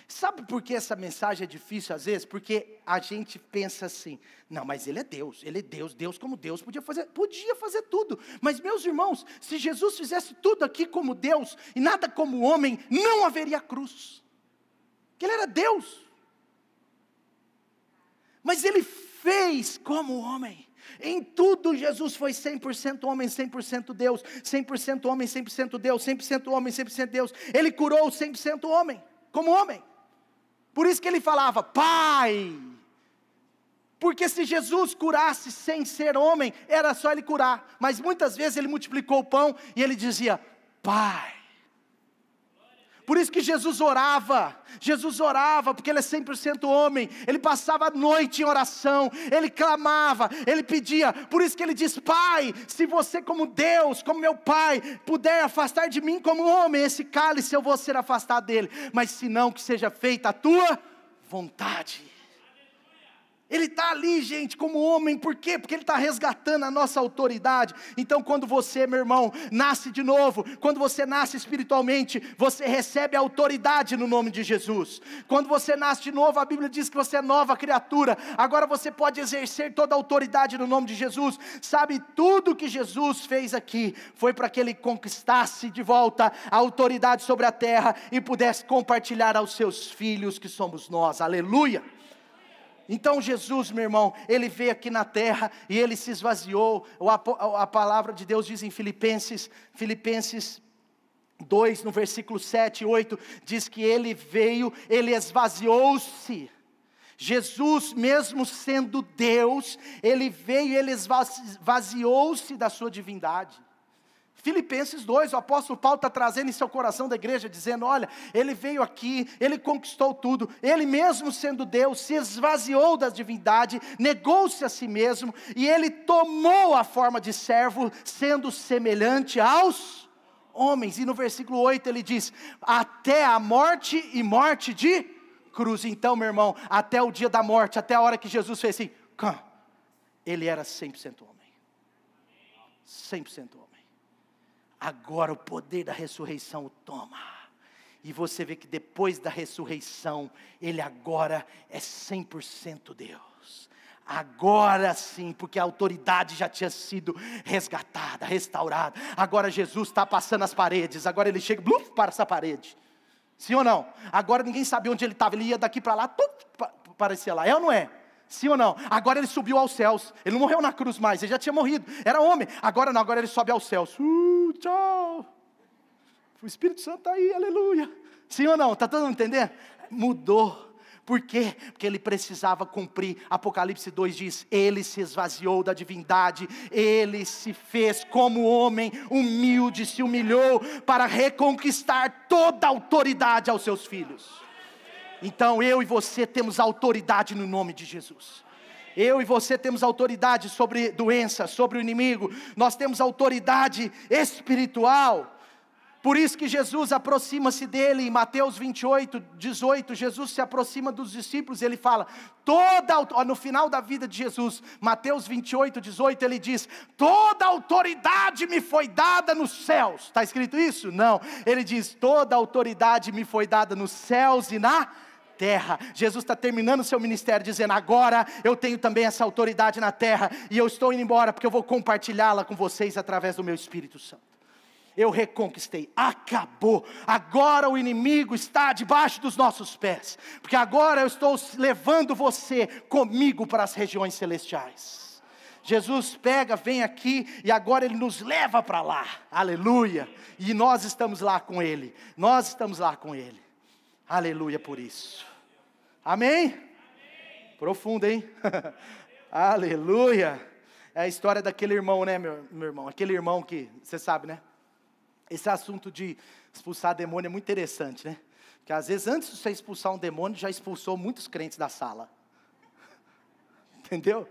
Sabe por que essa mensagem é difícil às vezes? Porque a gente pensa assim, não, mas ele é Deus, Deus como Deus podia fazer tudo. Mas meus irmãos, se Jesus fizesse tudo aqui como Deus, e nada como homem, não haveria cruz. Porque ele era Deus. Mas ele fez como homem. Em tudo Jesus foi 100% homem, 100% Deus. 100% homem, 100% Deus. 100% homem, 100% Deus. Ele curou 100% homem, como homem. Por isso que ele falava, Pai. Porque se Jesus curasse sem ser homem, era só ele curar. Mas muitas vezes ele multiplicou o pão e ele dizia, Pai. Por isso que Jesus orava, porque ele é 100% homem, ele passava a noite em oração, ele clamava, ele pedia, por isso que ele diz, Pai, se você como Deus, como meu Pai, puder afastar de mim como homem, esse cálice eu vou ser afastado dele, mas se não, que seja feita a tua vontade. Ele está ali, gente, como homem, por quê? Porque ele está resgatando a nossa autoridade. Então quando você, meu irmão, nasce de novo, quando você nasce espiritualmente, você recebe a autoridade no nome de Jesus. Quando você nasce de novo, a Bíblia diz que você é nova criatura, agora você pode exercer toda a autoridade no nome de Jesus. Sabe, tudo que Jesus fez aqui, foi para que ele conquistasse de volta a autoridade sobre a terra, e pudesse compartilhar aos seus filhos, que somos nós, aleluia. Então Jesus, meu irmão, ele veio aqui na terra e ele se esvaziou. A palavra de Deus diz em Filipenses 2, no versículo 7 e 8, diz que ele veio, ele esvaziou-se. Jesus, mesmo sendo Deus, ele veio e ele esvaziou-se da sua divindade. Filipenses 2, o apóstolo Paulo está trazendo em seu coração da igreja, dizendo, olha, ele veio aqui, ele conquistou tudo, ele mesmo sendo Deus, se esvaziou da divindade, negou-se a si mesmo, e ele tomou a forma de servo, sendo semelhante aos homens. E no versículo 8 ele diz, até a morte e morte de cruz. Então, meu irmão, até o dia da morte, até a hora que Jesus fez assim, ele era 100% homem, 100% homem. Agora o poder da ressurreição o toma, e você vê que depois da ressurreição, ele agora é 100% Deus, agora sim, porque a autoridade já tinha sido resgatada, restaurada, agora Jesus está passando as paredes, agora ele chega, para essa parede, sim ou não? Agora ninguém sabia onde ele estava, ele ia daqui para lá, parecia lá, é ou não é? Sim ou não? Agora ele subiu aos céus, ele não morreu na cruz mais, ele já tinha morrido, era homem, agora não, agora ele sobe aos céus, tchau, o Espírito Santo está aí, aleluia, sim ou não? Está todo mundo entendendo? Mudou, por quê? Porque ele precisava cumprir, Apocalipse 2 diz, ele se esvaziou da divindade, ele se fez como homem, humilde, se humilhou, para reconquistar toda a autoridade aos seus filhos. Então eu e você temos autoridade no nome de Jesus. Eu e você temos autoridade sobre doença, sobre o inimigo. Nós temos autoridade espiritual. Por isso que Jesus aproxima-se dele, em Mateus 28, 18, Jesus se aproxima dos discípulos e ele fala, no final da vida de Jesus, Mateus 28, 18, ele diz, toda autoridade me foi dada nos céus. Está escrito isso? Não, ele diz, toda autoridade me foi dada nos céus e na terra. Jesus está terminando o seu ministério dizendo, agora eu tenho também essa autoridade na terra, e eu estou indo embora, porque eu vou compartilhá-la com vocês através do meu Espírito Santo. Eu reconquistei, acabou, agora o inimigo está debaixo dos nossos pés, porque agora eu estou levando você comigo para as regiões celestiais. Jesus pega, vem aqui, e agora Ele nos leva para lá, aleluia, e nós estamos lá com Ele, aleluia por isso, amém? Profundo, hein? Aleluia. É a história daquele irmão, né, meu irmão, aquele irmão que, você sabe, né? Esse assunto de expulsar demônio é muito interessante, né? Porque às vezes antes de você expulsar um demônio, já expulsou muitos crentes da sala. Entendeu?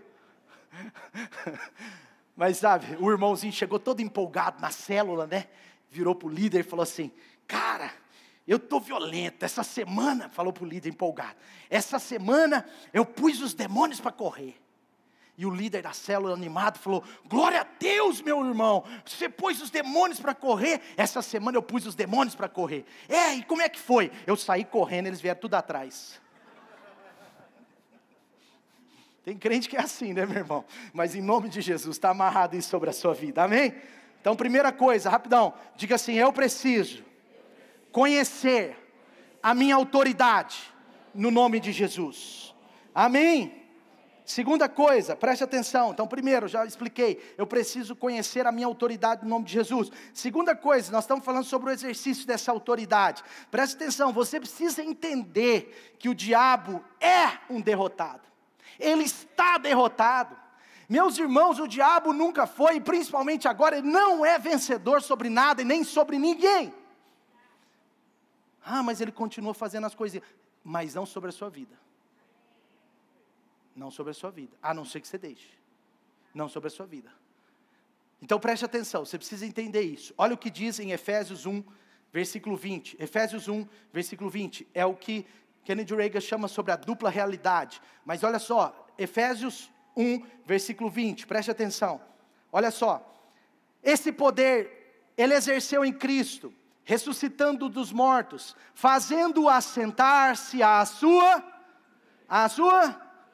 Mas sabe, o irmãozinho chegou todo empolgado na célula, né? Virou para o líder e falou assim, cara, eu estou violento, essa semana, falou para o líder empolgado, essa semana eu pus os demônios para correr. E o líder da célula animado falou, glória a Deus meu irmão, você pôs os demônios para correr, essa semana eu pus os demônios para correr. E como é que foi? Eu saí correndo, eles vieram tudo atrás. Tem crente que é assim, né meu irmão? Mas em nome de Jesus, está amarrado isso sobre a sua vida, amém? Então primeira coisa, rapidão, diga assim, eu preciso conhecer a minha autoridade, no nome de Jesus, amém? Segunda coisa, preste atenção, então primeiro, já expliquei, eu preciso conhecer a minha autoridade no nome de Jesus. Segunda coisa, nós estamos falando sobre o exercício dessa autoridade, preste atenção, você precisa entender que o diabo é um derrotado, ele está derrotado. Meus irmãos, o diabo nunca foi, e principalmente agora, ele não é vencedor sobre nada e nem sobre ninguém. Mas ele continua fazendo as coisas, mas não sobre a sua vida. Não sobre a sua vida, a não ser que você deixe. Não sobre a sua vida. Então preste atenção, você precisa entender isso. Olha o que diz em Efésios 1, versículo 20. Efésios 1, versículo 20, é o que Kennedy Reagan chama sobre a dupla realidade. Mas olha só, Efésios 1, versículo 20, preste atenção. Olha só, esse poder, ele exerceu em Cristo, ressuscitando dos mortos, fazendo-o assentar-se à sua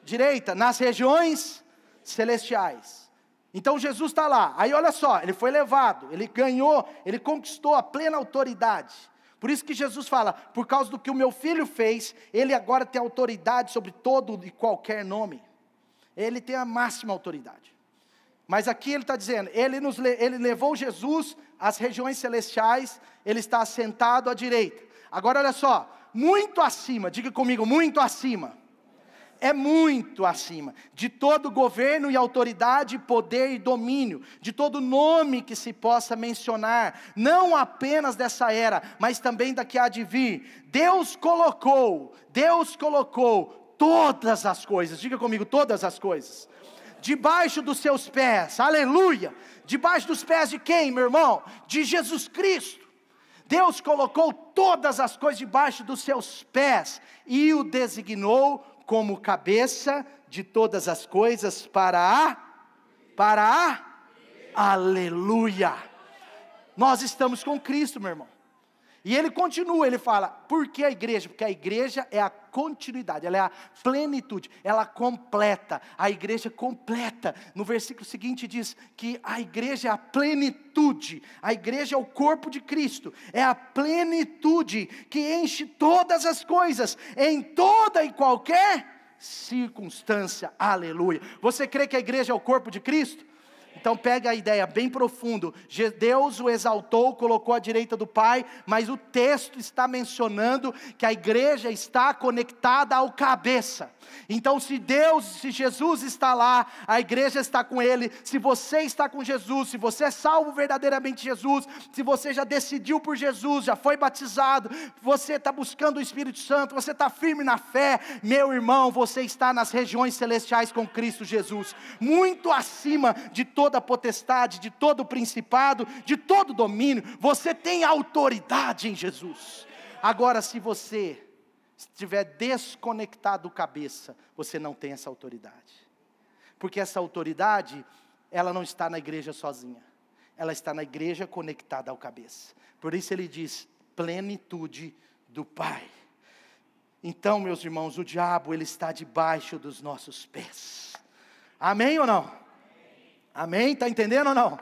direita, nas regiões celestiais. Então Jesus está lá, aí olha só, ele foi levado, ele ganhou, ele conquistou a plena autoridade. Por isso que Jesus fala, por causa do que o meu filho fez, ele agora tem autoridade sobre todo e qualquer nome. Ele tem a máxima autoridade. Mas aqui ele está dizendo, ele levou Jesus às regiões celestiais, ele está assentado à direita. Agora olha só, muito acima, diga comigo, muito acima. É muito acima de todo governo e autoridade, poder e domínio, de todo nome que se possa mencionar, não apenas dessa era, mas também da que há de vir. Deus colocou todas as coisas, diga comigo, todas as coisas, debaixo dos seus pés, aleluia, debaixo dos pés de quem, meu irmão? De Jesus Cristo. Deus colocou todas as coisas debaixo dos seus pés, e o designou como cabeça de todas as coisas para aleluia. Nós estamos com Cristo, meu irmão. E ele continua, ele fala, por que a igreja? Porque a igreja é a continuidade, ela é a plenitude, ela completa, a igreja completa. No versículo seguinte diz que a igreja é a plenitude, a igreja é o corpo de Cristo, é a plenitude que enche todas as coisas, em toda e qualquer circunstância, aleluia. Você crê que a igreja é o corpo de Cristo? Então pega a ideia bem profundo. Deus o exaltou, colocou à direita do Pai, mas o texto está mencionando que a igreja está conectada ao cabeça. Então se Jesus está lá, a igreja está com Ele. Se você está com Jesus, se você é salvo verdadeiramente Jesus, se você já decidiu por Jesus, já foi batizado, você está buscando o Espírito Santo, você está firme na fé, meu irmão, você está nas regiões celestiais com Cristo Jesus, muito acima de toda potestade, de todo principado, de todo domínio. Você tem autoridade em Jesus. Agora, se você estiver desconectado do cabeça, você não tem essa autoridade, porque essa autoridade, ela não está na igreja sozinha, ela está na igreja conectada ao cabeça. Por isso ele diz, plenitude do Pai. Então, meus irmãos, o diabo, ele está debaixo dos nossos pés. Amém ou não? Amém? Está entendendo ou não?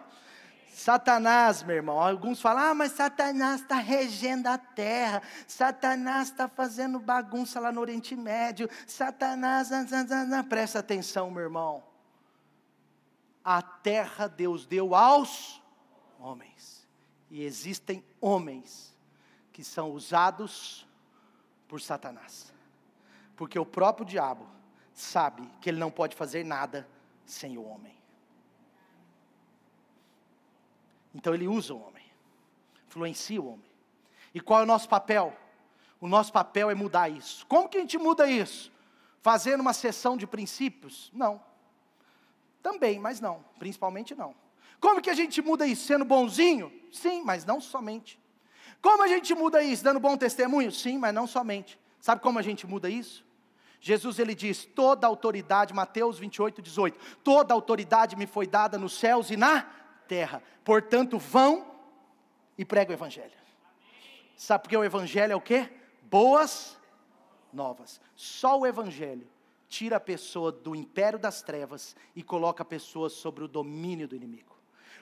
Satanás, meu irmão, alguns falam, mas Satanás está regendo a terra, Satanás está fazendo bagunça lá no Oriente Médio, Satanás, presta atenção, meu irmão, a terra Deus deu aos homens, e existem homens que são usados por Satanás, porque o próprio diabo sabe que ele não pode fazer nada sem o homem. Então ele usa o homem, influencia o homem. E qual é o nosso papel? O nosso papel é mudar isso. Como que a gente muda isso? Fazendo uma sessão de princípios? Não. Também, mas não. Principalmente não. Como que a gente muda isso? Sendo bonzinho? Sim, mas não somente. Como a gente muda isso? Dando bom testemunho? Sim, mas não somente. Sabe como a gente muda isso? Jesus, ele diz, toda autoridade, Mateus 28, 18, toda autoridade me foi dada nos céus e na terra, portanto vão e pregam o evangelho. Sabe por que o evangelho é o quê? Boas novas. Só o evangelho tira a pessoa do império das trevas e coloca a pessoa sobre o domínio do inimigo.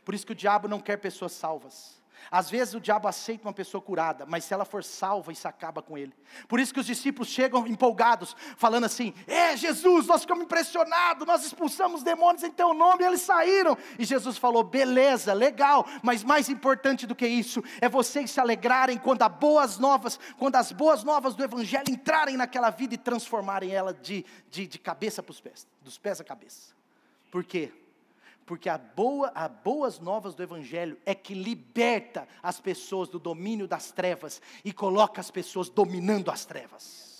Por isso que o diabo não quer pessoas salvas. Às vezes o diabo aceita uma pessoa curada, mas se ela for salva, isso acaba com ele. Por isso que os discípulos chegam empolgados, falando assim, Jesus, nós ficamos impressionados, nós expulsamos demônios em teu nome, e eles saíram. E Jesus falou, beleza, legal, mas mais importante do que isso, é vocês se alegrarem quando as boas novas do evangelho entrarem naquela vida e transformarem ela de cabeça para os pés, dos pés à cabeça. Por quê? Porque as boas novas do evangelho é que liberta as pessoas do domínio das trevas e coloca as pessoas dominando as trevas.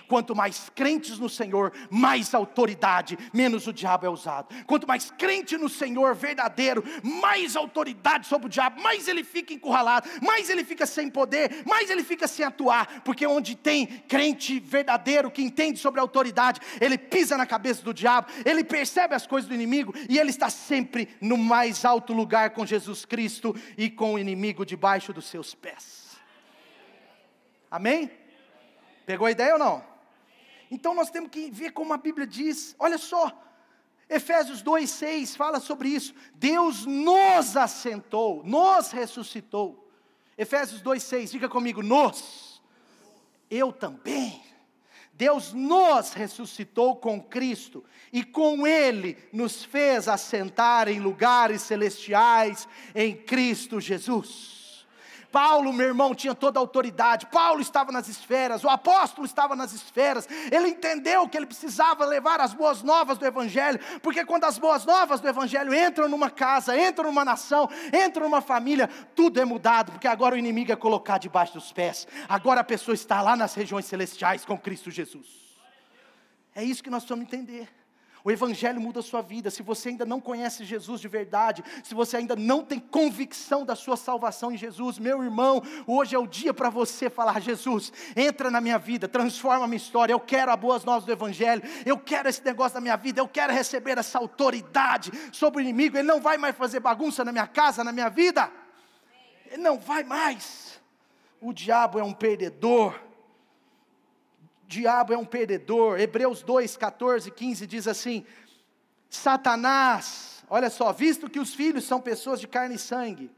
Quanto mais crentes no Senhor, mais autoridade, menos o diabo é usado. Quanto mais crente no Senhor verdadeiro, mais autoridade sobre o diabo, mais ele fica encurralado, mais ele fica sem poder, mais ele fica sem atuar. Porque onde tem crente verdadeiro que entende sobre a autoridade, ele pisa na cabeça do diabo, ele percebe as coisas do inimigo e ele está sempre no mais alto lugar com Jesus Cristo e com o inimigo debaixo dos seus pés. Amém? Pegou a ideia ou não? Então nós temos que ver como a Bíblia diz, olha só, Efésios 2:6 fala sobre isso, Deus nos assentou, nos ressuscitou, Efésios 2:6, diga comigo, eu também, Deus nos ressuscitou com Cristo, e com Ele nos fez assentar em lugares celestiais, em Cristo Jesus. Paulo, meu irmão, tinha toda a autoridade, Paulo estava nas esferas, o apóstolo estava nas esferas, ele entendeu que ele precisava levar as boas novas do evangelho, porque quando as boas novas do evangelho entram numa casa, entram numa nação, entram numa família, tudo é mudado, porque agora o inimigo é colocado debaixo dos pés, agora a pessoa está lá nas regiões celestiais com Cristo Jesus. É isso que nós precisamos entender. O evangelho muda a sua vida. Se você ainda não conhece Jesus de verdade, se você ainda não tem convicção da sua salvação em Jesus, meu irmão, hoje é o dia para você falar, Jesus, entra na minha vida, transforma a minha história, eu quero as boas novas do evangelho, eu quero esse negócio na minha vida, eu quero receber essa autoridade sobre o inimigo, ele não vai mais fazer bagunça na minha casa, na minha vida, ele não vai mais. O diabo é um perdedor. Diabo é um perdedor. Hebreus 2, 14, 15 diz assim, Satanás, olha só, visto que os filhos são pessoas de carne e sangue,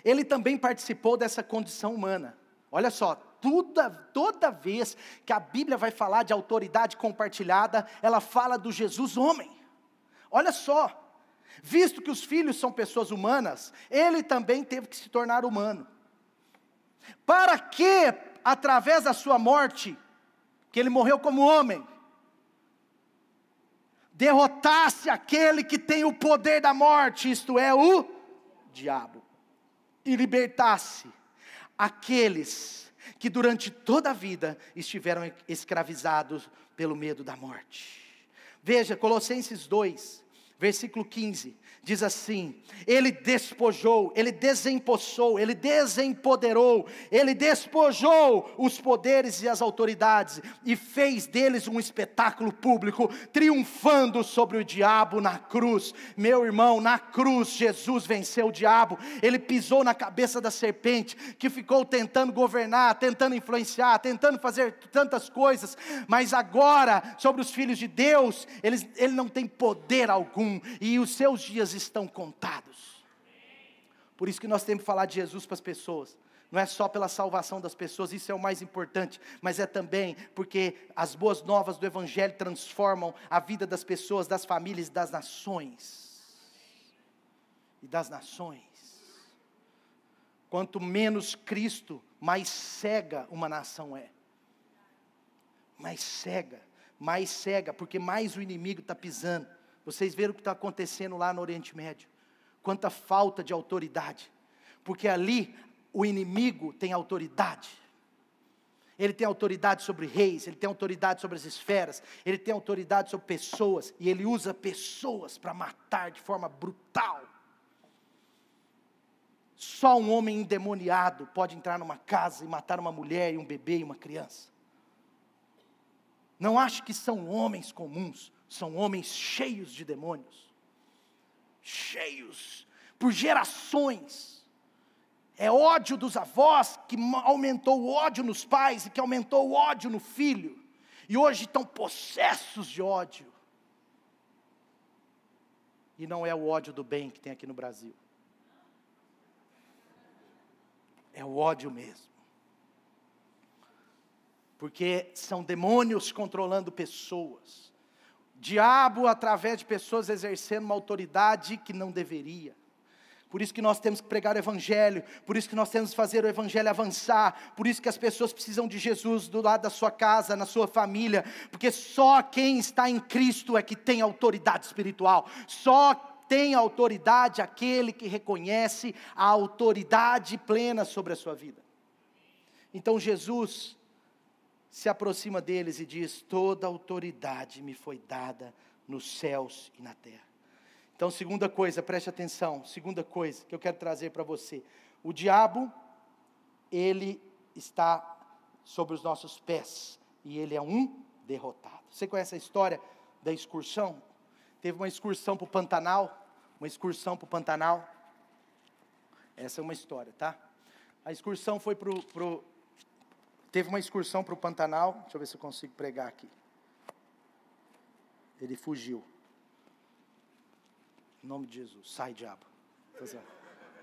ele também participou dessa condição humana. Olha só, toda vez que a Bíblia vai falar de autoridade compartilhada, ela fala do Jesus homem. Olha só, visto que os filhos são pessoas humanas, ele também teve que se tornar humano. Para que, através da sua morte, que ele morreu como homem, derrotasse aquele que tem o poder da morte, isto é, o diabo, e libertasse aqueles que durante toda a vida estiveram escravizados pelo medo da morte. Veja, Colossenses 2, versículo 15, diz assim: ele despojou, ele desempossou, ele desempoderou, ele despojou os poderes e as autoridades, e fez deles um espetáculo público, triunfando sobre o diabo na cruz. Meu irmão, na cruz Jesus venceu o diabo, ele pisou na cabeça da serpente, que ficou tentando governar, tentando influenciar, tentando fazer tantas coisas, mas agora, sobre os filhos de Deus, ele não tem poder algum, e os seus dias estão contados. Por isso que nós temos que falar de Jesus para as pessoas. Não é só pela salvação das pessoas, isso é o mais importante, mas é também porque as boas novas do Evangelho transformam a vida das pessoas, das famílias e das nações. Quanto menos Cristo, mais cega uma nação é. Mais cega, porque mais o inimigo está pisando. Vocês viram o que está acontecendo lá no Oriente Médio, quanta falta de autoridade, porque ali o inimigo tem autoridade, ele tem autoridade sobre reis, ele tem autoridade sobre as esferas, ele tem autoridade sobre pessoas, e ele usa pessoas para matar de forma brutal. Só um homem endemoniado pode entrar numa casa e matar uma mulher e um bebê e uma criança. Não acho que são homens comuns, são homens cheios de demônios, cheios, por gerações. É ódio dos avós que aumentou o ódio nos pais, e que aumentou o ódio no filho, e hoje estão possessos de ódio. E não é o ódio do bem que tem aqui no Brasil, é o ódio mesmo. Porque são demônios controlando pessoas. Diabo através de pessoas exercendo uma autoridade que não deveria. Por isso que nós temos que pregar o Evangelho, por isso que nós temos que fazer o Evangelho avançar, por isso que as pessoas precisam de Jesus do lado da sua casa, na sua família, porque só quem está em Cristo é que tem autoridade espiritual, só tem autoridade aquele que reconhece a autoridade plena sobre a sua vida. Então Jesus se aproxima deles e diz: toda autoridade me foi dada nos céus e na terra. Então, segunda coisa, preste atenção, segunda coisa que eu quero trazer para você: o diabo, ele está sobre os nossos pés, e ele é um derrotado. Você conhece a história da excursão? Teve uma excursão para o Pantanal, essa é uma história, tá? A excursão foi teve uma excursão para o Pantanal, deixa eu ver se eu consigo pregar aqui. Ele fugiu. Em nome de Jesus, sai diabo.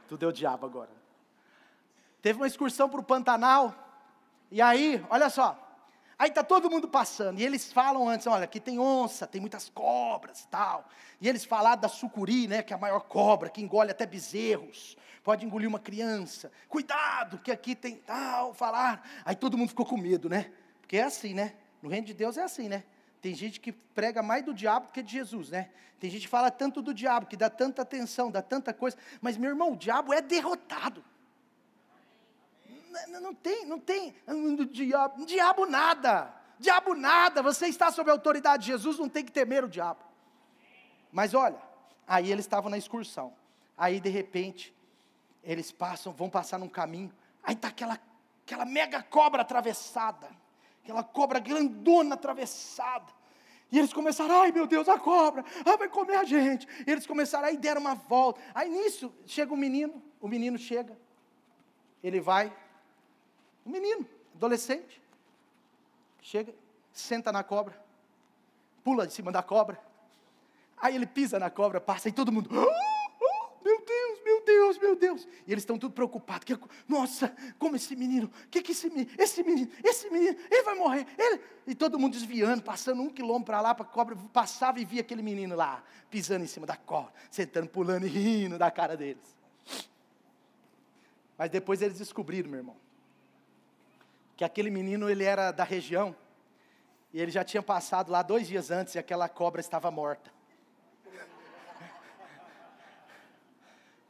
Tudo é o diabo agora. Teve uma excursão para o Pantanal, e aí, olha só, aí está todo mundo passando, e eles falam antes: olha, aqui tem onça, tem muitas cobras e tal. E eles falaram da sucuri, né, que é a maior cobra, que engole até bezerros, pode engolir uma criança. Cuidado, que aqui tem tal, falar. Aí todo mundo ficou com medo, né? Porque é assim, né? No reino de Deus é assim, né? Tem gente que prega mais do diabo do que de Jesus, né? Tem gente que fala tanto do diabo, que dá tanta atenção, dá tanta coisa. Mas, meu irmão, o diabo é derrotado. Não tem, diabo nada, você está sob a autoridade de Jesus, não tem que temer o diabo. Mas olha, aí eles estavam na excursão, aí de repente, eles vão passar num caminho, aí está aquela mega cobra atravessada, aquela cobra grandona atravessada, e eles começaram: ai meu Deus, a cobra, vai comer a gente. E eles começaram, aí deram uma volta, aí nisso, chega o menino chega, ele vai, um menino, adolescente, chega, senta na cobra, pula de cima da cobra, aí ele pisa na cobra, passa, e todo mundo: meu Deus. E eles estão tudo preocupados. Nossa, como esse menino, esse menino, ele vai morrer. E todo mundo desviando, passando 1 quilômetro para lá, para a cobra, passava e via aquele menino lá, pisando em cima da cobra, sentando, pulando e rindo da cara deles. Mas depois eles descobriram, meu irmão, que aquele menino, ele era da região, e ele já tinha passado lá 2 dias antes, e aquela cobra estava morta.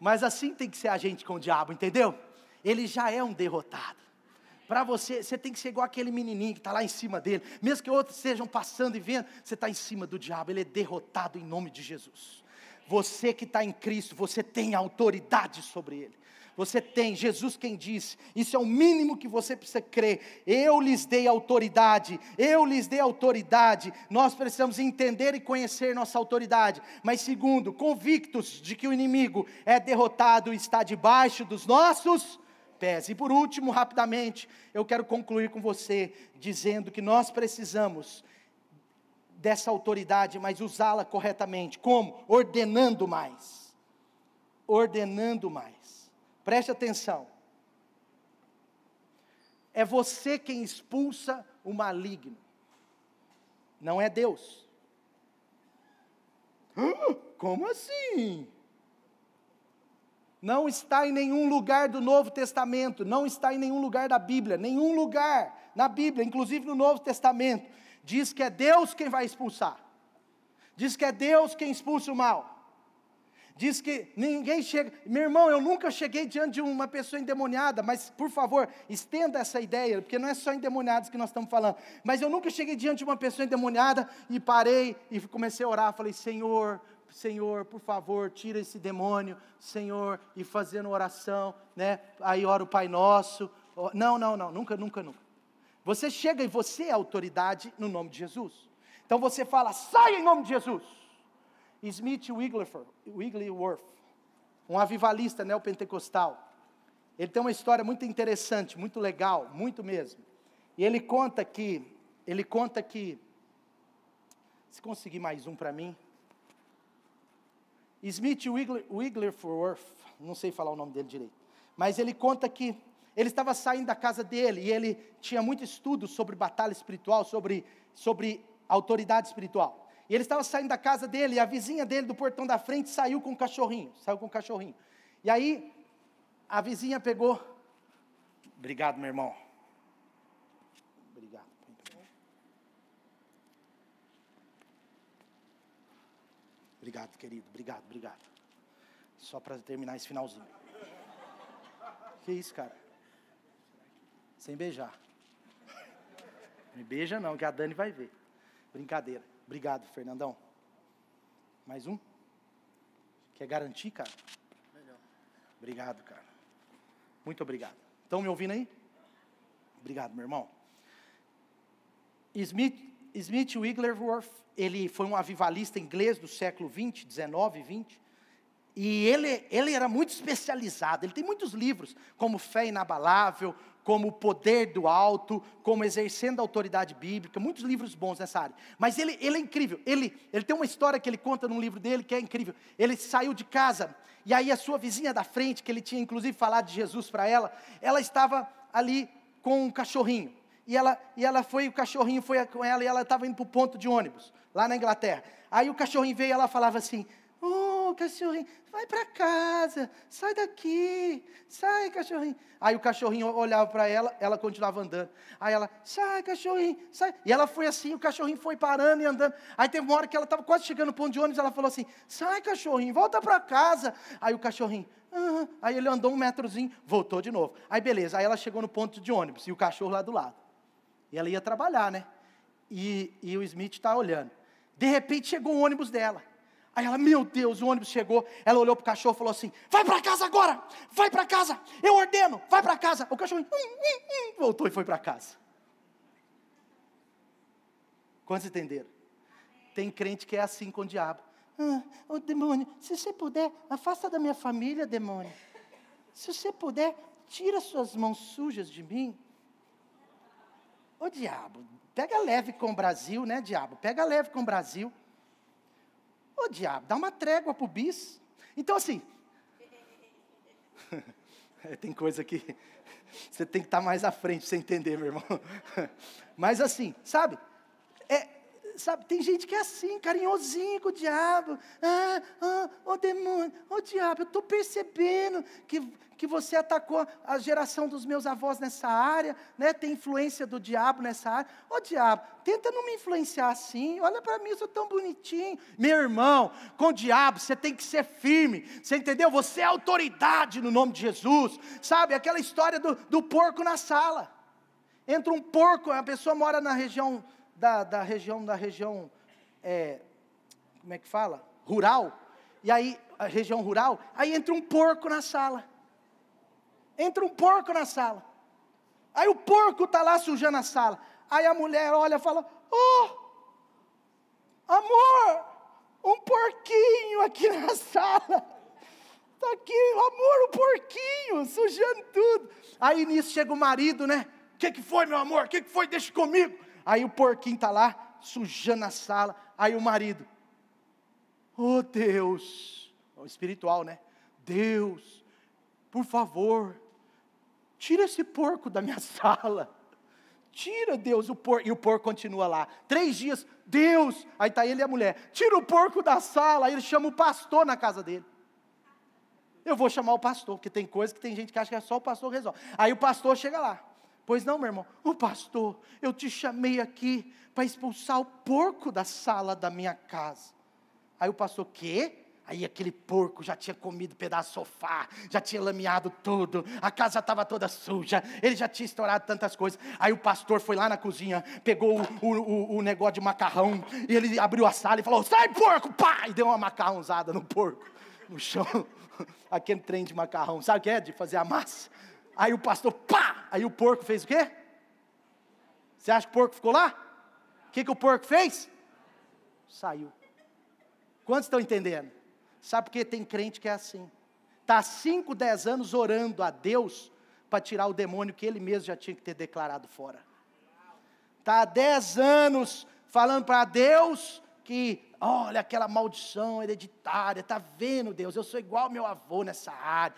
Mas assim tem que ser a gente com o diabo, entendeu? Ele já é um derrotado. Para você tem que ser igual aquele menininho que está lá em cima dele. Mesmo que outros estejam passando e vendo, você está em cima do diabo, ele é derrotado em nome de Jesus. Você que está em Cristo, você tem autoridade sobre ele. Você tem, Jesus quem disse, isso é o mínimo que você precisa crer. Eu lhes dei autoridade, nós precisamos entender e conhecer nossa autoridade. Mas segundo, convictos de que o inimigo é derrotado e está debaixo dos nossos pés. E por último, rapidamente, eu quero concluir com você, dizendo que nós precisamos dessa autoridade, mas usá-la corretamente. Como? Ordenando mais. Preste atenção. É você quem expulsa o maligno. Não é Deus. Como assim? Não está em nenhum lugar do Novo Testamento. Não está em nenhum lugar da Bíblia. Nenhum lugar na Bíblia, inclusive no Novo Testamento, diz que é Deus quem vai expulsar. Diz que é Deus quem expulsa o mal. Diz que ninguém chega. Meu irmão, eu nunca cheguei diante de uma pessoa endemoniada, mas por favor, estenda essa ideia, porque não é só endemoniados que nós estamos falando. Mas eu nunca cheguei diante de uma pessoa endemoniada e parei e comecei a orar. Falei, Senhor, por favor, tira esse demônio, Senhor, e fazendo oração, né? Aí ora o Pai Nosso. Não, nunca. Você chega e você é autoridade no nome de Jesus. Então você fala, sai em nome de Jesus. Smith Wigglesworth, um avivalista neopentecostal, ele tem uma história muito interessante, muito legal, muito mesmo. E ele conta que, se conseguir mais um para mim, Smith Wigglesworth, não sei falar o nome dele direito, mas ele conta que ele estava saindo da casa dele, e ele tinha muito estudo sobre batalha espiritual, sobre autoridade espiritual. E ele estava saindo da casa dele, e a vizinha dele do portão da frente saiu com um cachorrinho. E aí, a vizinha pegou. Obrigado, meu irmão. Obrigado. Obrigado, querido. Obrigado. Só para terminar esse finalzinho. Que isso, cara? Sem beijar. Me beija não, que a Dani vai ver. Brincadeira. Obrigado, Fernandão. Mais um? Quer garantir, cara? Melhor. Obrigado, cara. Muito obrigado. Estão me ouvindo aí? Obrigado, meu irmão. Smith Wigglesworth, ele foi um avivalista inglês do século 19 e 20. E ele era muito especializado. Ele tem muitos livros, como Fé Inabalável, como O Poder do Alto, como Exercendo a Autoridade Bíblica, muitos livros bons nessa área. Mas ele é incrível, ele tem uma história que ele conta num livro dele que é incrível. Ele saiu de casa, e aí a sua vizinha da frente, que ele tinha inclusive falado de Jesus para ela estava ali com um cachorrinho. O cachorrinho foi com ela, e ela estava indo para o ponto de ônibus, lá na Inglaterra. Aí o cachorrinho veio e ela falava assim, cachorrinho, vai para casa, sai daqui, sai, cachorrinho. Aí o cachorrinho olhava para ela, ela continuava andando. Aí ela, sai, cachorrinho, sai. E ela foi assim, o cachorrinho foi parando e andando. Aí teve uma hora que ela estava quase chegando no ponto de ônibus, ela falou assim, sai, cachorrinho, volta para casa. Aí o cachorrinho, aí ele andou 1 metrozinho, voltou de novo. Aí beleza, aí ela chegou no ponto de ônibus, e o cachorro lá do lado. E ela ia trabalhar, né? E o Smith está olhando. De repente chegou o ônibus dela. Aí ela, meu Deus, o ônibus chegou. Ela olhou para o cachorro e falou assim, vai para casa agora, vai para casa, eu ordeno, vai para casa. O cachorro voltou e foi para casa. Quantos entenderam? Tem crente que é assim com o diabo. Ô demônio, se você puder, afasta da minha família, demônio. Se você puder, tira suas mãos sujas de mim. Ô diabo, pega leve com o Brasil, né diabo? Pega leve com o Brasil. Ô diabo, dá uma trégua para o bis. Então assim, Tem coisa que você tem que estar mais à frente para você entender, meu irmão. Mas assim, sabe, tem gente que é assim, carinhosinho com o diabo. Ô demônio, ô diabo, eu estou percebendo que você atacou a geração dos meus avós nessa área, né? Tem influência do diabo nessa área. Ô diabo, tenta não me influenciar assim, olha para mim, eu sou tão bonitinho. Meu irmão, com o diabo você tem que ser firme, você entendeu? Você é autoridade no nome de Jesus, sabe? Aquela história do porco na sala. Entra um porco, a pessoa mora na região... Da região, como é que fala? Rural. E aí, a região rural, aí entra um porco na sala. Aí o porco está lá sujando a sala. Aí a mulher olha e fala, amor, um porquinho aqui na sala. Está aqui, amor, um porquinho, sujando tudo. Aí nisso chega o marido, né? O que foi, meu amor? O que foi? Deixa comigo. Aí o porquinho está lá, sujando a sala. Aí o marido, Deus, espiritual, né? Deus, por favor, tira esse porco da minha sala. Tira, Deus, o porco. E o porco continua lá. 3 dias, Deus. Aí está ele e a mulher. Tira o porco da sala. Aí ele chama o pastor na casa dele. Eu vou chamar o pastor, porque tem coisa que tem gente que acha que é só o pastor que resolve. Aí o pastor chega lá. Pois não, meu irmão, pastor, eu te chamei aqui para expulsar o porco da sala da minha casa. Aí o pastor, quê? Aí aquele porco já tinha comido pedaço do sofá, já tinha lameado tudo, a casa já estava toda suja, ele já tinha estourado tantas coisas. Aí o pastor foi lá na cozinha, pegou o negócio de macarrão, e ele abriu a sala e falou, sai porco, pá! E deu uma macarrãozada no porco, no chão, aquele trem de macarrão, sabe o que é? De fazer a massa. Aí o pastor, pá! Aí o porco fez o quê? Você acha que o porco ficou lá? O que o porco fez? Saiu. Quantos estão entendendo? Sabe por que tem crente que é assim? Está há 5, 10 anos orando a Deus para tirar o demônio que ele mesmo já tinha que ter declarado fora. Está há 10 anos falando para Deus que, olha, aquela maldição hereditária, está vendo, Deus, eu sou igual ao meu avô nessa área.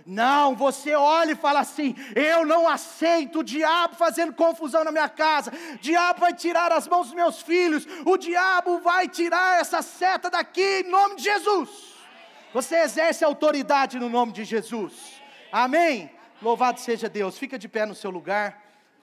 Não, você olha e fala assim, eu não aceito o diabo fazendo confusão na minha casa, o diabo vai tirar as mãos dos meus filhos, o diabo vai tirar essa seta daqui em nome de Jesus. Você exerce autoridade no nome de Jesus, amém? Louvado seja Deus, fica de pé no seu lugar.